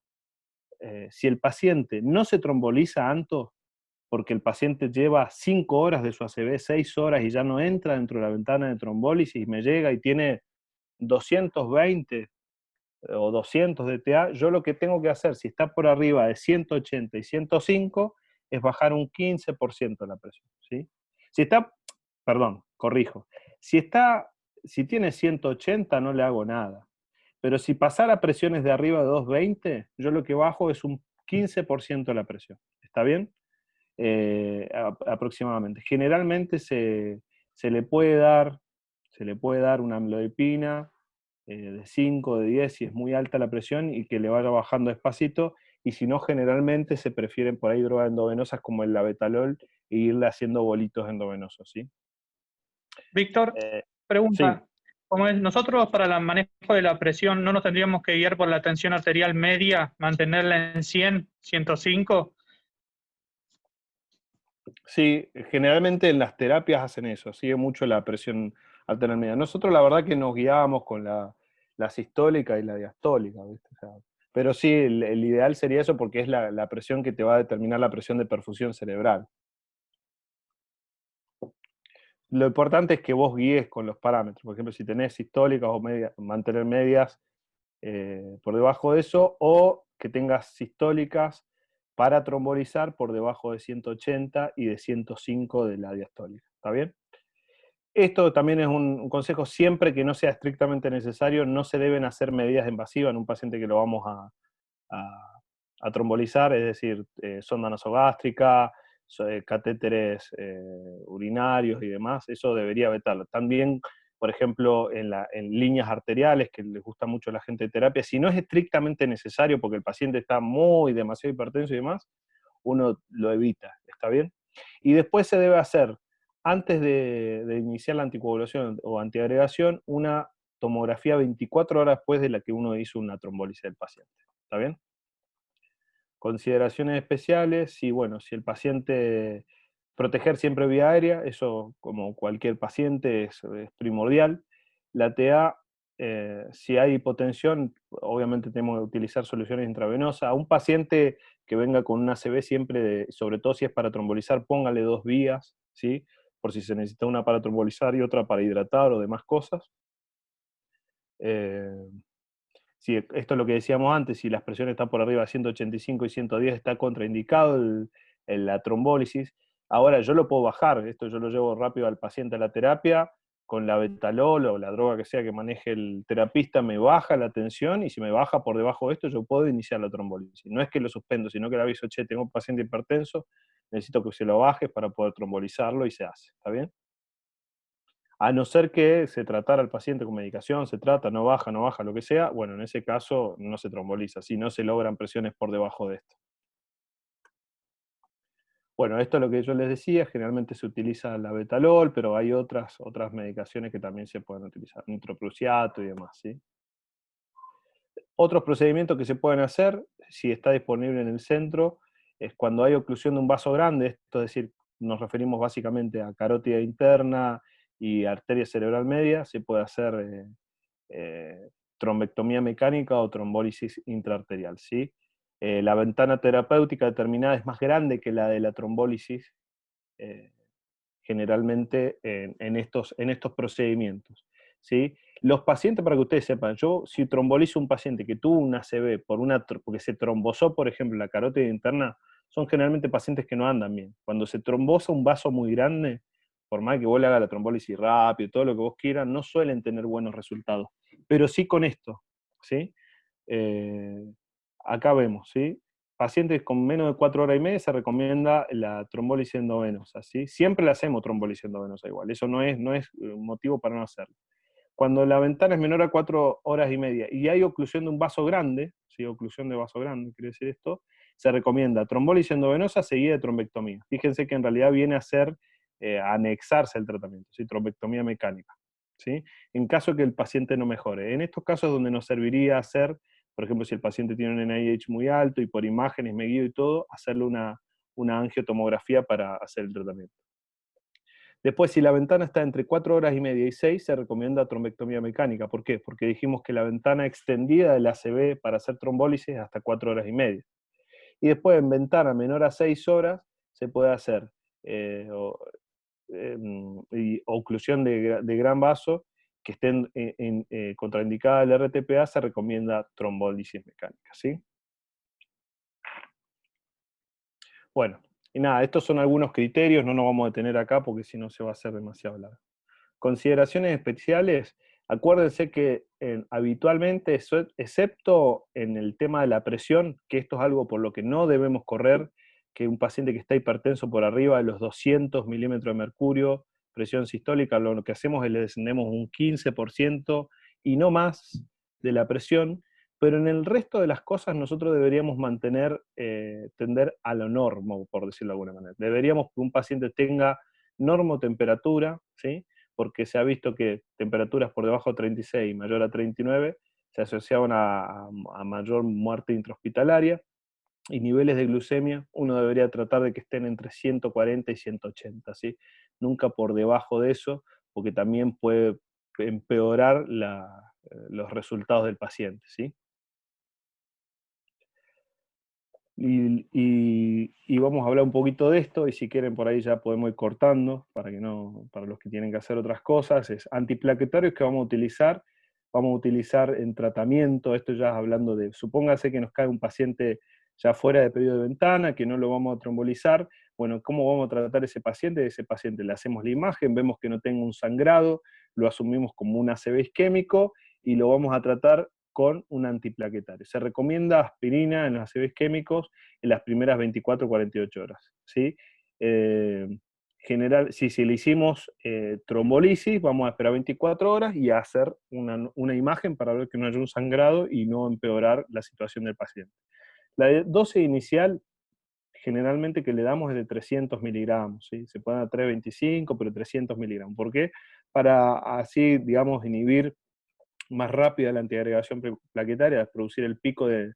si el paciente no se tromboliza antes, porque el paciente lleva 5 horas de su ACV, 6 horas y ya no entra dentro de la ventana de trombólisis y me llega y tiene 220 o 200 de TA, yo lo que tengo que hacer, si está por arriba de 180 y 105, es bajar un 15% la presión, ¿sí? Si está, perdón, corrijo, si tiene 180 no le hago nada, pero si pasara presiones de arriba de 220, yo lo que bajo es un 15% la presión, ¿está bien? Aproximadamente. Generalmente se le puede dar una amlodipina de 5, de 10, si es muy alta la presión, y que le vaya bajando despacito, y si no, generalmente se prefieren por ahí drogas endovenosas como el labetalol e irle haciendo bolitos endovenosos, ¿sí? Víctor, Sí. pregunta. Como es, nosotros para el manejo de la presión no nos tendríamos que guiar por la tensión arterial media, mantenerla en 100, 105. Sí, generalmente en las terapias hacen eso, sigue mucho la presión arterial media. Nosotros la verdad que nos guiábamos con la sistólica y la diastólica, ¿viste? O sea, pero sí, el ideal sería eso porque es la presión que te va a determinar la presión de perfusión cerebral. Lo importante es que vos guíes con los parámetros. Por ejemplo, si tenés sistólicas o medias, mantener medias por debajo de eso, o que tengas sistólicas para trombolizar por debajo de 180 y de 105 de la diastólica. ¿Está bien? Esto también es un consejo, siempre que no sea estrictamente necesario, no se deben hacer medidas invasivas en un paciente que lo vamos a a trombolizar, es decir, sonda nasogástrica, catéteres urinarios y demás, eso debería vetarlo. También, por ejemplo, en líneas arteriales, que les gusta mucho a la gente de terapia, si no es estrictamente necesario porque el paciente está demasiado hipertenso y demás, uno lo evita, ¿está bien? Y después se debe hacer, antes de iniciar la anticoagulación o antiagregación, una tomografía 24 horas después de la que uno hizo una trombólisis del paciente, ¿está bien? Consideraciones especiales, y bueno, si el paciente, proteger siempre vía aérea, eso como cualquier paciente es primordial. La TA, si hay hipotensión, obviamente tenemos que utilizar soluciones intravenosas. A un paciente que venga con una ACV siempre, sobre todo si es para trombolizar, póngale 2 vías, ¿sí? Por si se necesita una para trombolizar y otra para hidratar o demás cosas. Si esto es lo que decíamos antes, si las presiones están por arriba de 185 y 110 está contraindicado la trombólisis. Ahora yo lo puedo bajar, esto yo lo llevo rápido al paciente a la terapia, con la betalol o la droga que sea que maneje el terapista, me baja la tensión, y si me baja por debajo de esto, yo puedo iniciar la trombólisis. No es que lo suspendo, sino que le aviso, che, tengo un paciente hipertenso, necesito que se lo bajes para poder trombolizarlo, y se hace, ¿está bien? A no ser que se tratara al paciente con medicación, se trata, no baja, lo que sea, bueno, en ese caso no se tromboliza, si no se logran presiones por debajo de esto. Bueno, esto es lo que yo les decía, generalmente se utiliza la betalol, pero hay otras medicaciones que también se pueden utilizar, nitroprusiato y demás, ¿sí? Otros procedimientos que se pueden hacer, si está disponible en el centro, es cuando hay oclusión de un vaso grande, esto es decir, nos referimos básicamente a carótida interna y arteria cerebral media, se puede hacer trombectomía mecánica o trombólisis intraarterial, ¿sí? La ventana terapéutica determinada es más grande que la de la trombólisis, generalmente en estos procedimientos, ¿sí? Los pacientes, para que ustedes sepan, yo si trombolizo un paciente que tuvo una ACV porque se trombosó, por ejemplo, la carótida interna, son generalmente pacientes que no andan bien. Cuando se trombosa un vaso muy grande, por más que vos le hagas la trombólisis rápido, todo lo que vos quieras, no suelen tener buenos resultados. Pero sí con esto, ¿sí? Acá vemos, ¿sí? Pacientes con menos de 4 horas y media se recomienda la trombólisis endovenosa, ¿sí? Siempre le hacemos trombólisis endovenosa igual, eso no es motivo para no hacerlo. Cuando la ventana es menor a 4 horas y media y hay oclusión de un vaso grande, ¿sí? Oclusión de vaso grande, quiere decir esto, se recomienda trombólisis endovenosa seguida de trombectomía. Fíjense que en realidad viene a ser, a anexarse al tratamiento, ¿sí? Trombectomía mecánica, ¿sí? En caso de que el paciente no mejore. En estos casos donde nos serviría hacer, por ejemplo, si el paciente tiene un NIH muy alto y por imágenes me guío y todo, hacerle una angiotomografía para hacer el tratamiento. Después, si la ventana está entre 4 horas y media y 6, se recomienda trombectomía mecánica. ¿Por qué? Porque dijimos que la ventana extendida del ACV para hacer trombólisis es hasta 4 horas y media. Y después, en ventana menor a 6 horas, se puede hacer oclusión de gran vaso, que estén contraindicada el RTPA, se recomienda trombólisis mecánica, ¿sí? Bueno, y nada, estos son algunos criterios, no nos vamos a detener acá porque si no se va a hacer demasiado largo. Consideraciones especiales, acuérdense que habitualmente, excepto en el tema de la presión, que esto es algo por lo que no debemos correr, que un paciente que está hipertenso por arriba de los 200 milímetros de mercurio, presión sistólica, lo que hacemos es le descendemos un 15% y no más de la presión, pero en el resto de las cosas nosotros deberíamos tender a lo normo, por decirlo de alguna manera. Deberíamos que un paciente tenga normotemperatura, ¿sí? Porque se ha visto que temperaturas por debajo de 36 y mayor a 39 se asociaban a mayor muerte intrahospitalaria, y niveles de glucemia uno debería tratar de que estén entre 140 y 180, ¿sí? Nunca por debajo de eso, porque también puede empeorar los resultados del paciente, ¿sí? Y vamos a hablar un poquito de esto, y si quieren por ahí ya podemos ir cortando, para los que tienen que hacer otras cosas. Es antiplaquetarios que vamos a utilizar en tratamiento. Esto ya hablando de, supóngase que nos cae un paciente ya fuera de periodo de ventana, que no lo vamos a trombolizar. Bueno, ¿cómo vamos a tratar ese paciente? Ese paciente le hacemos la imagen, vemos que no tenga un sangrado, lo asumimos como un ACV isquémico, y lo vamos a tratar con un antiplaquetario. Se recomienda aspirina en los ACV isquémicos en las primeras 24 o 48 horas, ¿sí? Si le hicimos trombolisis, vamos a esperar 24 horas y a hacer una imagen para ver que no haya un sangrado y no empeorar la situación del paciente. La dosis inicial generalmente que le damos es de 300 miligramos, ¿sí? Se pueden dar 325, pero 300 miligramos. ¿Por qué? Para así, digamos, inhibir más rápida la antiagregación plaquetaria, producir el pico de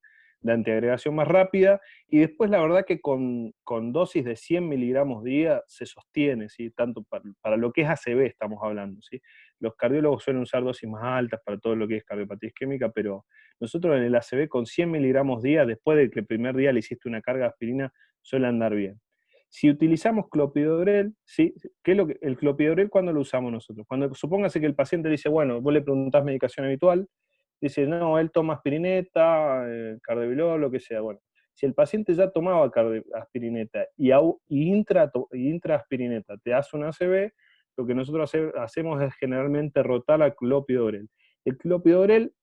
antiagregación más rápida, y después la verdad que con dosis de 100 miligramos día se sostiene, ¿sí? Tanto para lo que es ACV estamos hablando, ¿sí? Los cardiólogos suelen usar dosis más altas para todo lo que es cardiopatía isquémica, pero nosotros en el ACV con 100 miligramos día, después de que el primer día le hiciste una carga de aspirina, suele andar bien. Si utilizamos clopidogrel, ¿sí? ¿Qué es el clopidogrel cuando lo usamos nosotros? Cuando supóngase que el paciente dice, bueno, vos le preguntás medicación habitual, dice, no, él toma aspirineta, cardavilol, lo que sea. Bueno, si el paciente ya tomaba aspirineta y intraaspirineta te hace un ACV, lo que nosotros hacemos es generalmente rotar al clopidogrel. El clopidogrel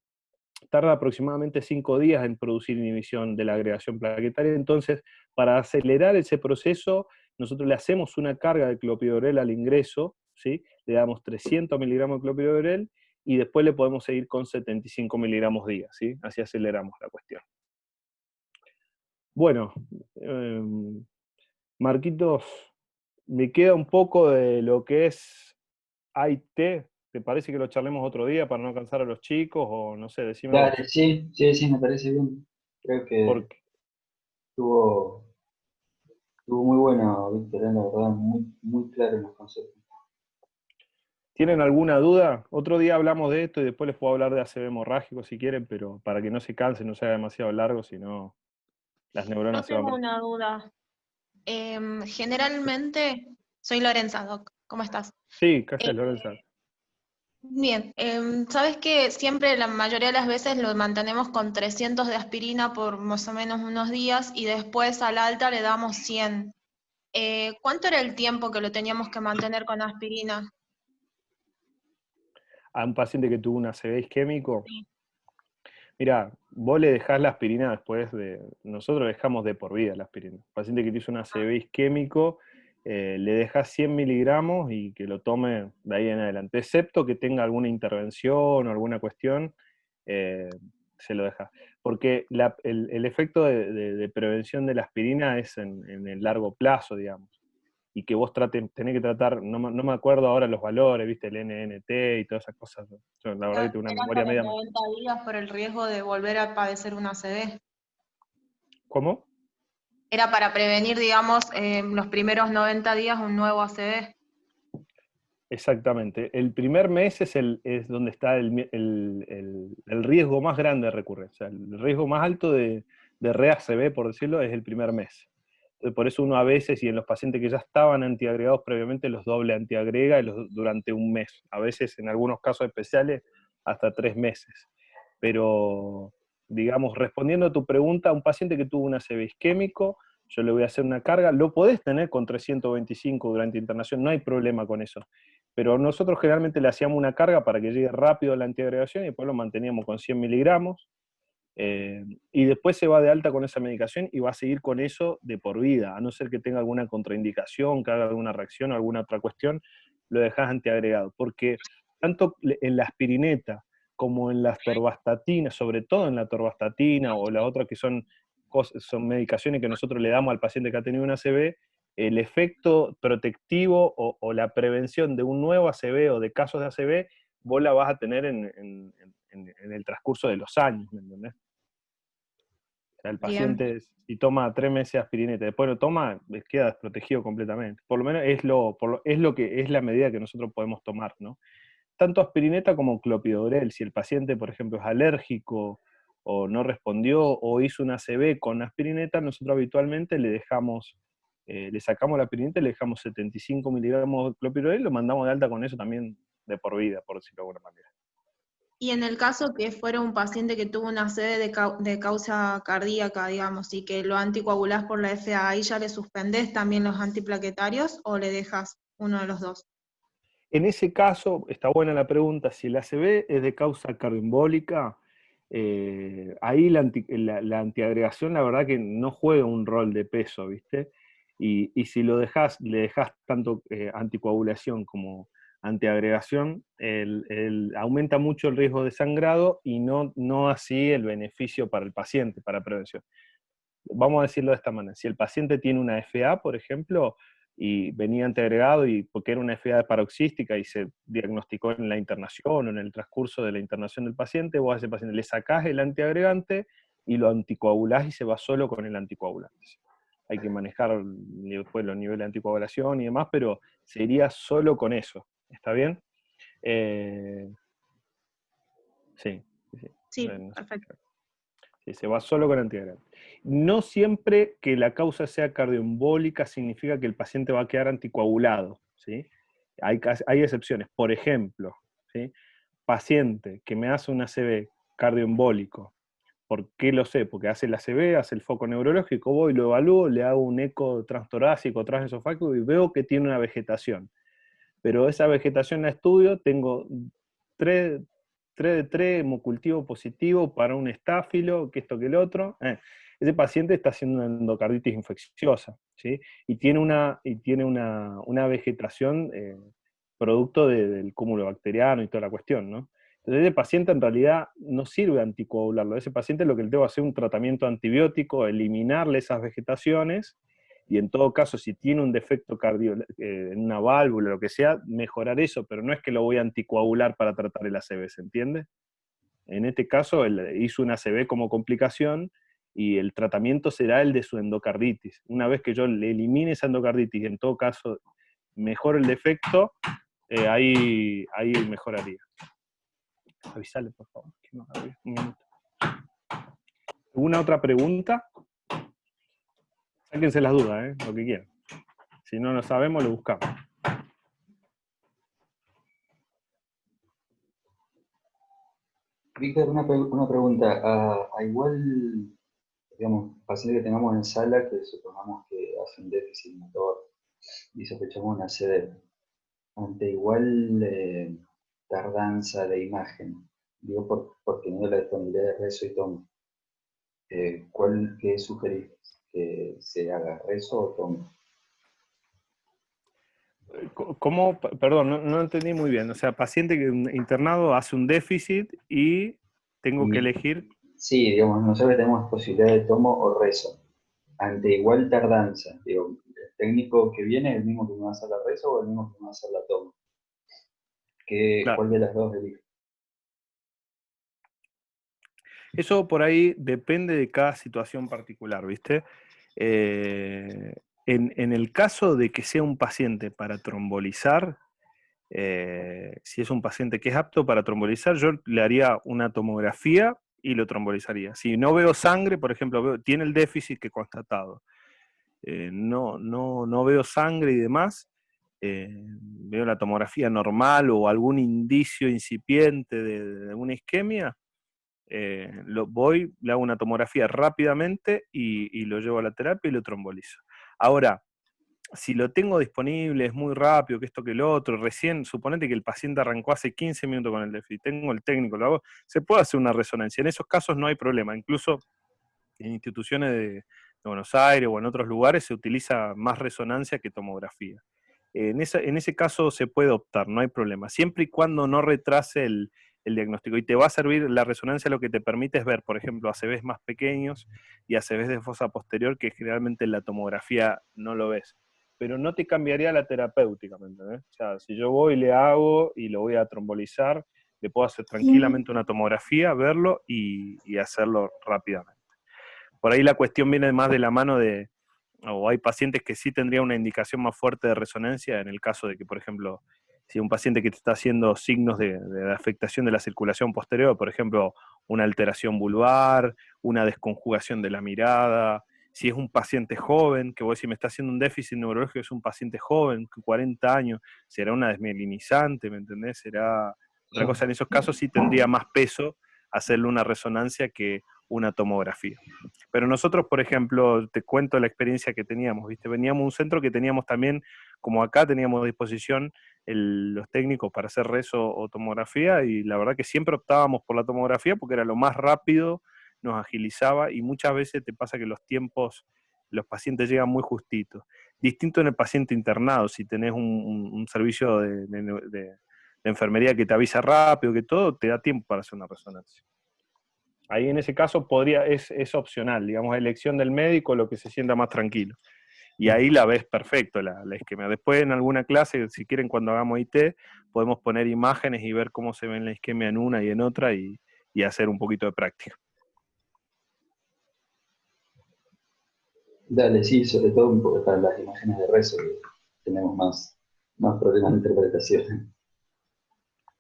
tarda aproximadamente 5 días en producir inhibición de la agregación plaquetaria, entonces para acelerar ese proceso nosotros le hacemos una carga de clopidogrel al ingreso, ¿sí? Le damos 300 miligramos de clopidogrel y después le podemos seguir con 75 miligramos día, ¿sí? Así aceleramos la cuestión. Bueno, Marquitos, me queda un poco de lo que es AIT. ¿Te parece que lo charlemos otro día para no cansar a los chicos? O no sé, decime vos. Dale, sí, sí, sí, me parece bien. Creo que Porque estuvo, estuvo muy bueno, Víctor, la verdad, muy, muy claro en los conceptos. ¿tienen alguna duda? Otro día hablamos de esto y después les puedo hablar de ACV hemorrágico si quieren, pero para que no se cansen, no sea demasiado largo, si no las Yo neuronas se van. tengo una duda. Generalmente, soy Lorenza, Doc. ¿Cómo estás? Sí, ¿qué Eh, haces, Lorenza? Bien, sabes que siempre la mayoría de las veces lo mantenemos con 300 de aspirina por más o menos unos días y después al alta le damos 100. ¿Cuánto era el tiempo que lo teníamos que mantener con aspirina? A un paciente que tuvo un ACV isquémico, Sí. mira, vos le dejás la aspirina después de. Nosotros dejamos de por vida la aspirina. Un paciente que tiene un ACV isquémico, le dejás 100 miligramos y que lo tome de ahí en adelante. Excepto que tenga alguna intervención o alguna cuestión, se lo deja. Porque el efecto de prevención de la aspirina es en el largo plazo, digamos. Y que vos tenés que tratar, no me acuerdo ahora los valores, viste, el NNT y todas esas cosas. Yo, la verdad que tengo una Era memoria para media. 90 días por el riesgo de volver a padecer una ACV. ¿Cómo? Era para prevenir, digamos, los primeros 90 días un nuevo ACV. Exactamente. El primer mes es donde está el riesgo más grande de recurrencia. El riesgo más alto de re-ACV, por decirlo, es el primer mes. Entonces, por eso uno a veces, y en los pacientes que ya estaban antiagregados previamente, los doble antiagrega durante un mes. A veces, en algunos casos especiales, hasta 3 meses. Pero, digamos, respondiendo a tu pregunta, un paciente que tuvo un ACV isquémico, yo le voy a hacer una carga, lo podés tener con 325 durante internación, no hay problema con eso. Pero nosotros generalmente le hacíamos una carga para que llegue rápido la antiagregación y después lo manteníamos con 100 miligramos. Y después se va de alta con esa medicación y va a seguir con eso de por vida, a no ser que tenga alguna contraindicación, que haga alguna reacción o alguna otra cuestión, lo dejas antiagregado. Porque tanto en la aspirineta como en las torvastatinas, sobre todo en la torvastatina o la otra que son medicaciones que nosotros le damos al paciente que ha tenido una ACV, el efecto protectivo o la prevención de un nuevo ACV o de casos de ACV, vos la vas a tener en el transcurso de los años, ¿me entendés? O sea, el Bien. paciente, si toma 3 meses de aspirineta, después lo toma, les queda desprotegido completamente. Por lo menos es lo que es la medida que nosotros podemos tomar, ¿no? Tanto aspirineta como clopidogrel. Si el paciente, por ejemplo, es alérgico o no respondió o hizo una ACV con aspirineta, nosotros habitualmente le sacamos la aspirineta y le dejamos 75 miligramos de clopidogrel y lo mandamos de alta con eso también de por vida, por decirlo de alguna manera. Y en el caso que fuera un paciente que tuvo una ACV de causa cardíaca, digamos, y que lo anticoagulás por la FA, ¿ahí ya le suspendés también los antiplaquetarios o le dejas uno de los dos? En ese caso, está buena la pregunta, si el ACV es de causa cardioembólica, ahí la antiagregación, la verdad que no juega un rol de peso, ¿viste? Y si le dejás tanto anticoagulación como antiagregación, aumenta mucho el riesgo de sangrado y no así el beneficio para el paciente, para prevención. Vamos a decirlo de esta manera: si el paciente tiene una FA, por ejemplo, y venía antiagregado y porque era una FA paroxística y se diagnosticó en la internación o en el transcurso de la internación del paciente, vos a ese paciente le sacás el antiagregante y lo anticoagulás y se va solo con el anticoagulante. Hay que manejar después los niveles de anticoagulación y demás, pero sería solo con eso. ¿Está bien? Sí. Sí, No sé. perfecto. Sí, se va solo con antiagregante. No siempre que la causa sea cardioembólica significa que el paciente va a quedar anticoagulado, ¿sí? Hay excepciones. Por ejemplo, ¿sí? Paciente que me hace un ACV cardioembólico. ¿Por qué lo sé? Porque hace el ACV, hace el foco neurológico, voy, lo evalúo, le hago un eco transtorácico, transesofágico y veo que tiene una vegetación. Pero esa vegetación la estudio, tengo 3 de 3, hemocultivo positivo para un estáfilo, que esto que el otro. Ese paciente está haciendo una endocarditis infecciosa, ¿sí? Y tiene una vegetación producto del cúmulo bacteriano y toda la cuestión, ¿no? Entonces ese paciente en realidad no sirve anticoagularlo. Ese paciente lo que le tengo que hacer es un tratamiento antibiótico, eliminarle esas vegetaciones, y en todo caso, si tiene un defecto en una válvula o lo que sea, mejorar eso, pero no es que lo voy a anticoagular para tratar el ACV, ¿se entiende? En este caso, él hizo un ACV como complicación y el tratamiento será el de su endocarditis. Una vez que yo le elimine esa endocarditis y en todo caso mejore el defecto, ahí mejoraría. Avisale, por favor. Un minuto. ¿Alguna otra pregunta? Sáquense las dudas, lo que quieran. Si no lo sabemos, lo buscamos. Víctor, una pregunta. A igual, digamos, paciente que tengamos en sala que supongamos que hace un déficit motor y sospechamos una CD, ante igual tardanza de imagen, digo por teniendo la disponibilidad de rezo y tomo, ¿qué sugerís? ¿Que se haga rezo o tomo? ¿Cómo? Perdón, no entendí muy bien. O sea, paciente internado hace un déficit y tengo que elegir. Sí, digamos, nosotros tenemos posibilidad de tomo o rezo. Ante igual tardanza, digo, ¿el técnico que viene es el mismo que me va a hacer la rezo o el mismo que me va a hacer la tomo? Claro. ¿Cuál de las dos elijo? Eso por ahí depende de cada situación particular, ¿viste? En el caso de que sea un paciente para trombolizar, si es un paciente que es apto para trombolizar, yo le haría una tomografía y lo trombolizaría. Si no veo sangre, por ejemplo, tiene el déficit que he constatado, no veo sangre y demás, veo la tomografía normal o algún indicio incipiente de una isquemia, le hago una tomografía rápidamente y lo llevo a la terapia y lo trombolizo. Ahora, si lo tengo disponible, es muy rápido, que esto que lo otro, recién, suponete que el paciente arrancó hace 15 minutos con el déficit, tengo el técnico, lo hago, se puede hacer una resonancia. En esos casos no hay problema, incluso en instituciones de Buenos Aires o en otros lugares se utiliza más resonancia que tomografía. En ese caso se puede optar, no hay problema, siempre y cuando no retrase el diagnóstico. Y te va a servir la resonancia, lo que te permite es ver, por ejemplo, ACVs más pequeños y ACVs de fosa posterior, que generalmente en la tomografía no lo ves. Pero no te cambiaría la terapéutica, ¿me entendés? O sea, si yo voy y le hago y lo voy a trombolizar, le puedo hacer tranquilamente una tomografía, verlo y hacerlo rápidamente. Por ahí la cuestión viene más de la mano o hay pacientes que sí tendrían una indicación más fuerte de resonancia en el caso de que, por ejemplo, si un paciente que te está haciendo signos de afectación de la circulación posterior, por ejemplo, una alteración vulvar, una desconjugación de la mirada, si es un paciente joven, que vos decís, me está haciendo un déficit neurológico, es un paciente joven, 40 años, será una desmielinizante, ¿me entendés? Será otra cosa. En esos casos sí tendría más peso hacerle una resonancia que una tomografía. Pero nosotros, por ejemplo, te cuento la experiencia que teníamos, ¿viste? Veníamos a un centro que teníamos también, como acá teníamos a disposición los técnicos para hacer rezo o tomografía, y la verdad que siempre optábamos por la tomografía porque era lo más rápido, nos agilizaba, y muchas veces te pasa que los tiempos, los pacientes llegan muy justitos. Distinto en el paciente internado, si tenés un servicio de enfermería que te avisa rápido, que todo, te da tiempo para hacer una resonancia. Ahí en ese caso es opcional, digamos, elección del médico, lo que se sienta más tranquilo. Y ahí la ves perfecto, la isquemia. Después en alguna clase, si quieren cuando hagamos IT, podemos poner imágenes y ver cómo se ve la isquemia en una y en otra y hacer un poquito de práctica. Dale, sí, sobre todo un poco para las imágenes de rezo, que tenemos más problemas de interpretación.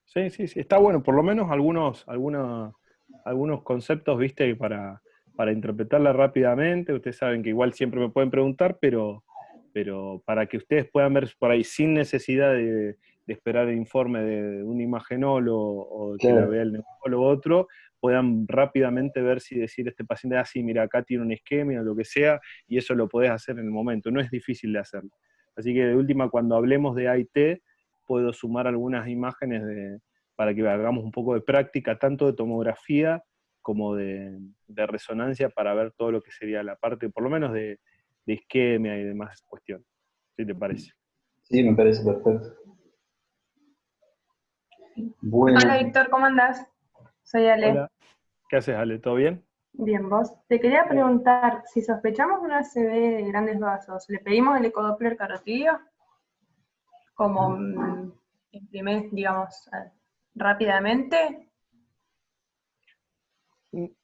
Sí, está bueno, por lo menos algunos conceptos, viste, para interpretarla rápidamente. Ustedes saben que igual siempre me pueden preguntar, pero para que ustedes puedan ver por ahí sin necesidad de esperar el informe de un imagenólogo o de que la Claro. vea el neumólogo o otro, puedan rápidamente ver si decir este paciente, sí, mira, acá tiene una isquemia o lo que sea, y eso lo podés hacer en el momento, no es difícil de hacerlo. Así que de última, cuando hablemos de AIT, puedo sumar algunas imágenes para que hagamos un poco de práctica, tanto de tomografía como de resonancia, para ver todo lo que sería la parte, por lo menos de isquemia y demás cuestiones. ¿Sí te parece? Sí, me parece perfecto. Bueno. Hola Víctor, ¿cómo andás? Soy Ale. Hola, ¿qué haces, Ale? ¿Todo bien? Bien, vos. Te quería preguntar, si sospechamos una ACV de grandes vasos, ¿le pedimos el ecodoppler carotidio? Como imprimir, digamos, rápidamente.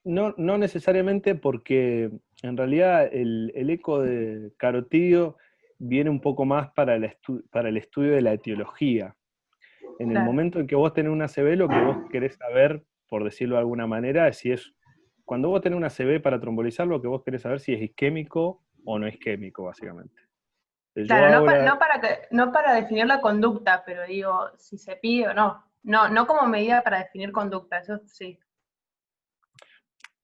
No necesariamente, porque en realidad el eco de carotidio viene un poco más para el estudio de la etiología. En el momento en que vos tenés una ACV, lo que vos querés saber, por decirlo de alguna manera, es si es, cuando vos tenés una ACV para trombolizar, lo que vos querés saber si es isquémico o no isquémico, básicamente. Claro, no para definir la conducta, pero digo, si se pide o no. No como medida para definir conducta, eso sí.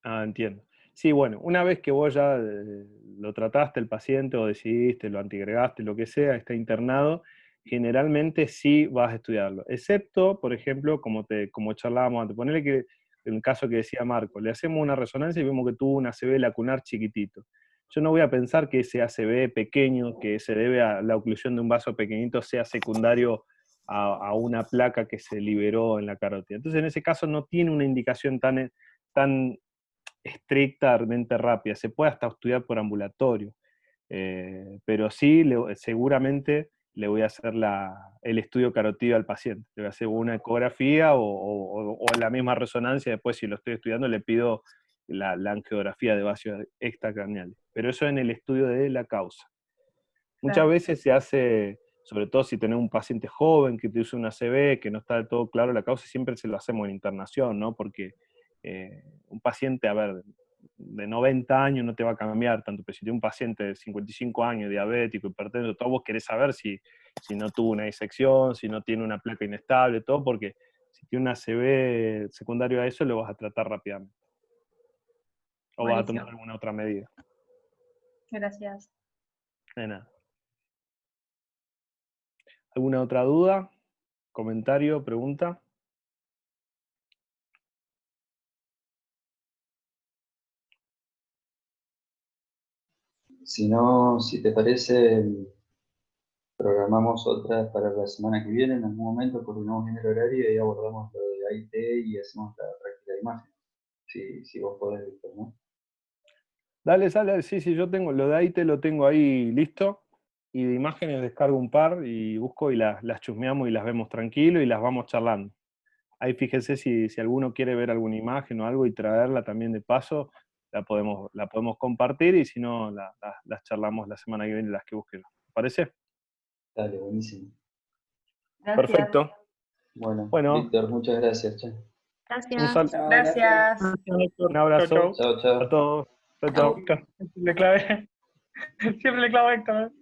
Ah, entiendo. Sí, bueno, una vez que vos ya lo trataste el paciente o decidiste, lo antigregaste, lo que sea, está internado, generalmente sí vas a estudiarlo. Excepto, por ejemplo, como charlábamos antes, ponele que en el caso que decía Marco, le hacemos una resonancia y vemos que tuvo un ACV lacunar chiquitito. Yo no voy a pensar que ese ACV pequeño, que se debe a la oclusión de un vaso pequeñito, sea secundario a una placa que se liberó en la carótida. Entonces, en ese caso no tiene una indicación tan estrictamente rápida, se puede hasta estudiar por ambulatorio, pero sí, seguramente le voy a hacer el estudio carotidio al paciente, le voy a hacer una ecografía o la misma resonancia, después si lo estoy estudiando le pido la angiografía de vasos extracraneales, pero eso en el estudio de la causa. Muchas veces se hace, sobre todo si tenés un paciente joven que te usa una ACV, que no está del todo claro la causa, siempre se lo hacemos en internación, ¿no? Porque un paciente, a ver, de 90 años no te va a cambiar tanto, pero si tiene un paciente de 55 años, diabético, hipertenso, todo, vos querés saber si no tuvo una disección, si no tiene una placa inestable, todo, porque si tiene una ACV secundario a eso, lo vas a tratar rápidamente. O vas a tomar alguna otra medida. Gracias. De nada. ¿Alguna otra duda? ¿Comentario? ¿Pregunta? Si no, si te parece, programamos otra para la semana que viene, en algún momento coordinamos bien el horario y abordamos lo de AIT y hacemos la práctica de imagen. Si vos podés, Víctor, ¿no? Dale, sale, sí, yo tengo, lo de AIT lo tengo ahí listo, y de imágenes descargo un par y busco y las chusmeamos y las vemos tranquilo y las vamos charlando. Ahí fíjense si alguno quiere ver alguna imagen o algo y traerla también de paso, la podemos compartir, y si no, las charlamos la semana que viene, las que busquen. ¿Te parece? Dale, buenísimo. Gracias. Perfecto. Bueno, Bueno, Víctor, muchas gracias. Che. Gracias. Chao, Gracias. un abrazo Chau, chau. Chao, chao. a todos. Chau, chau. Siempre le clave. Siempre le clavo a Héctor.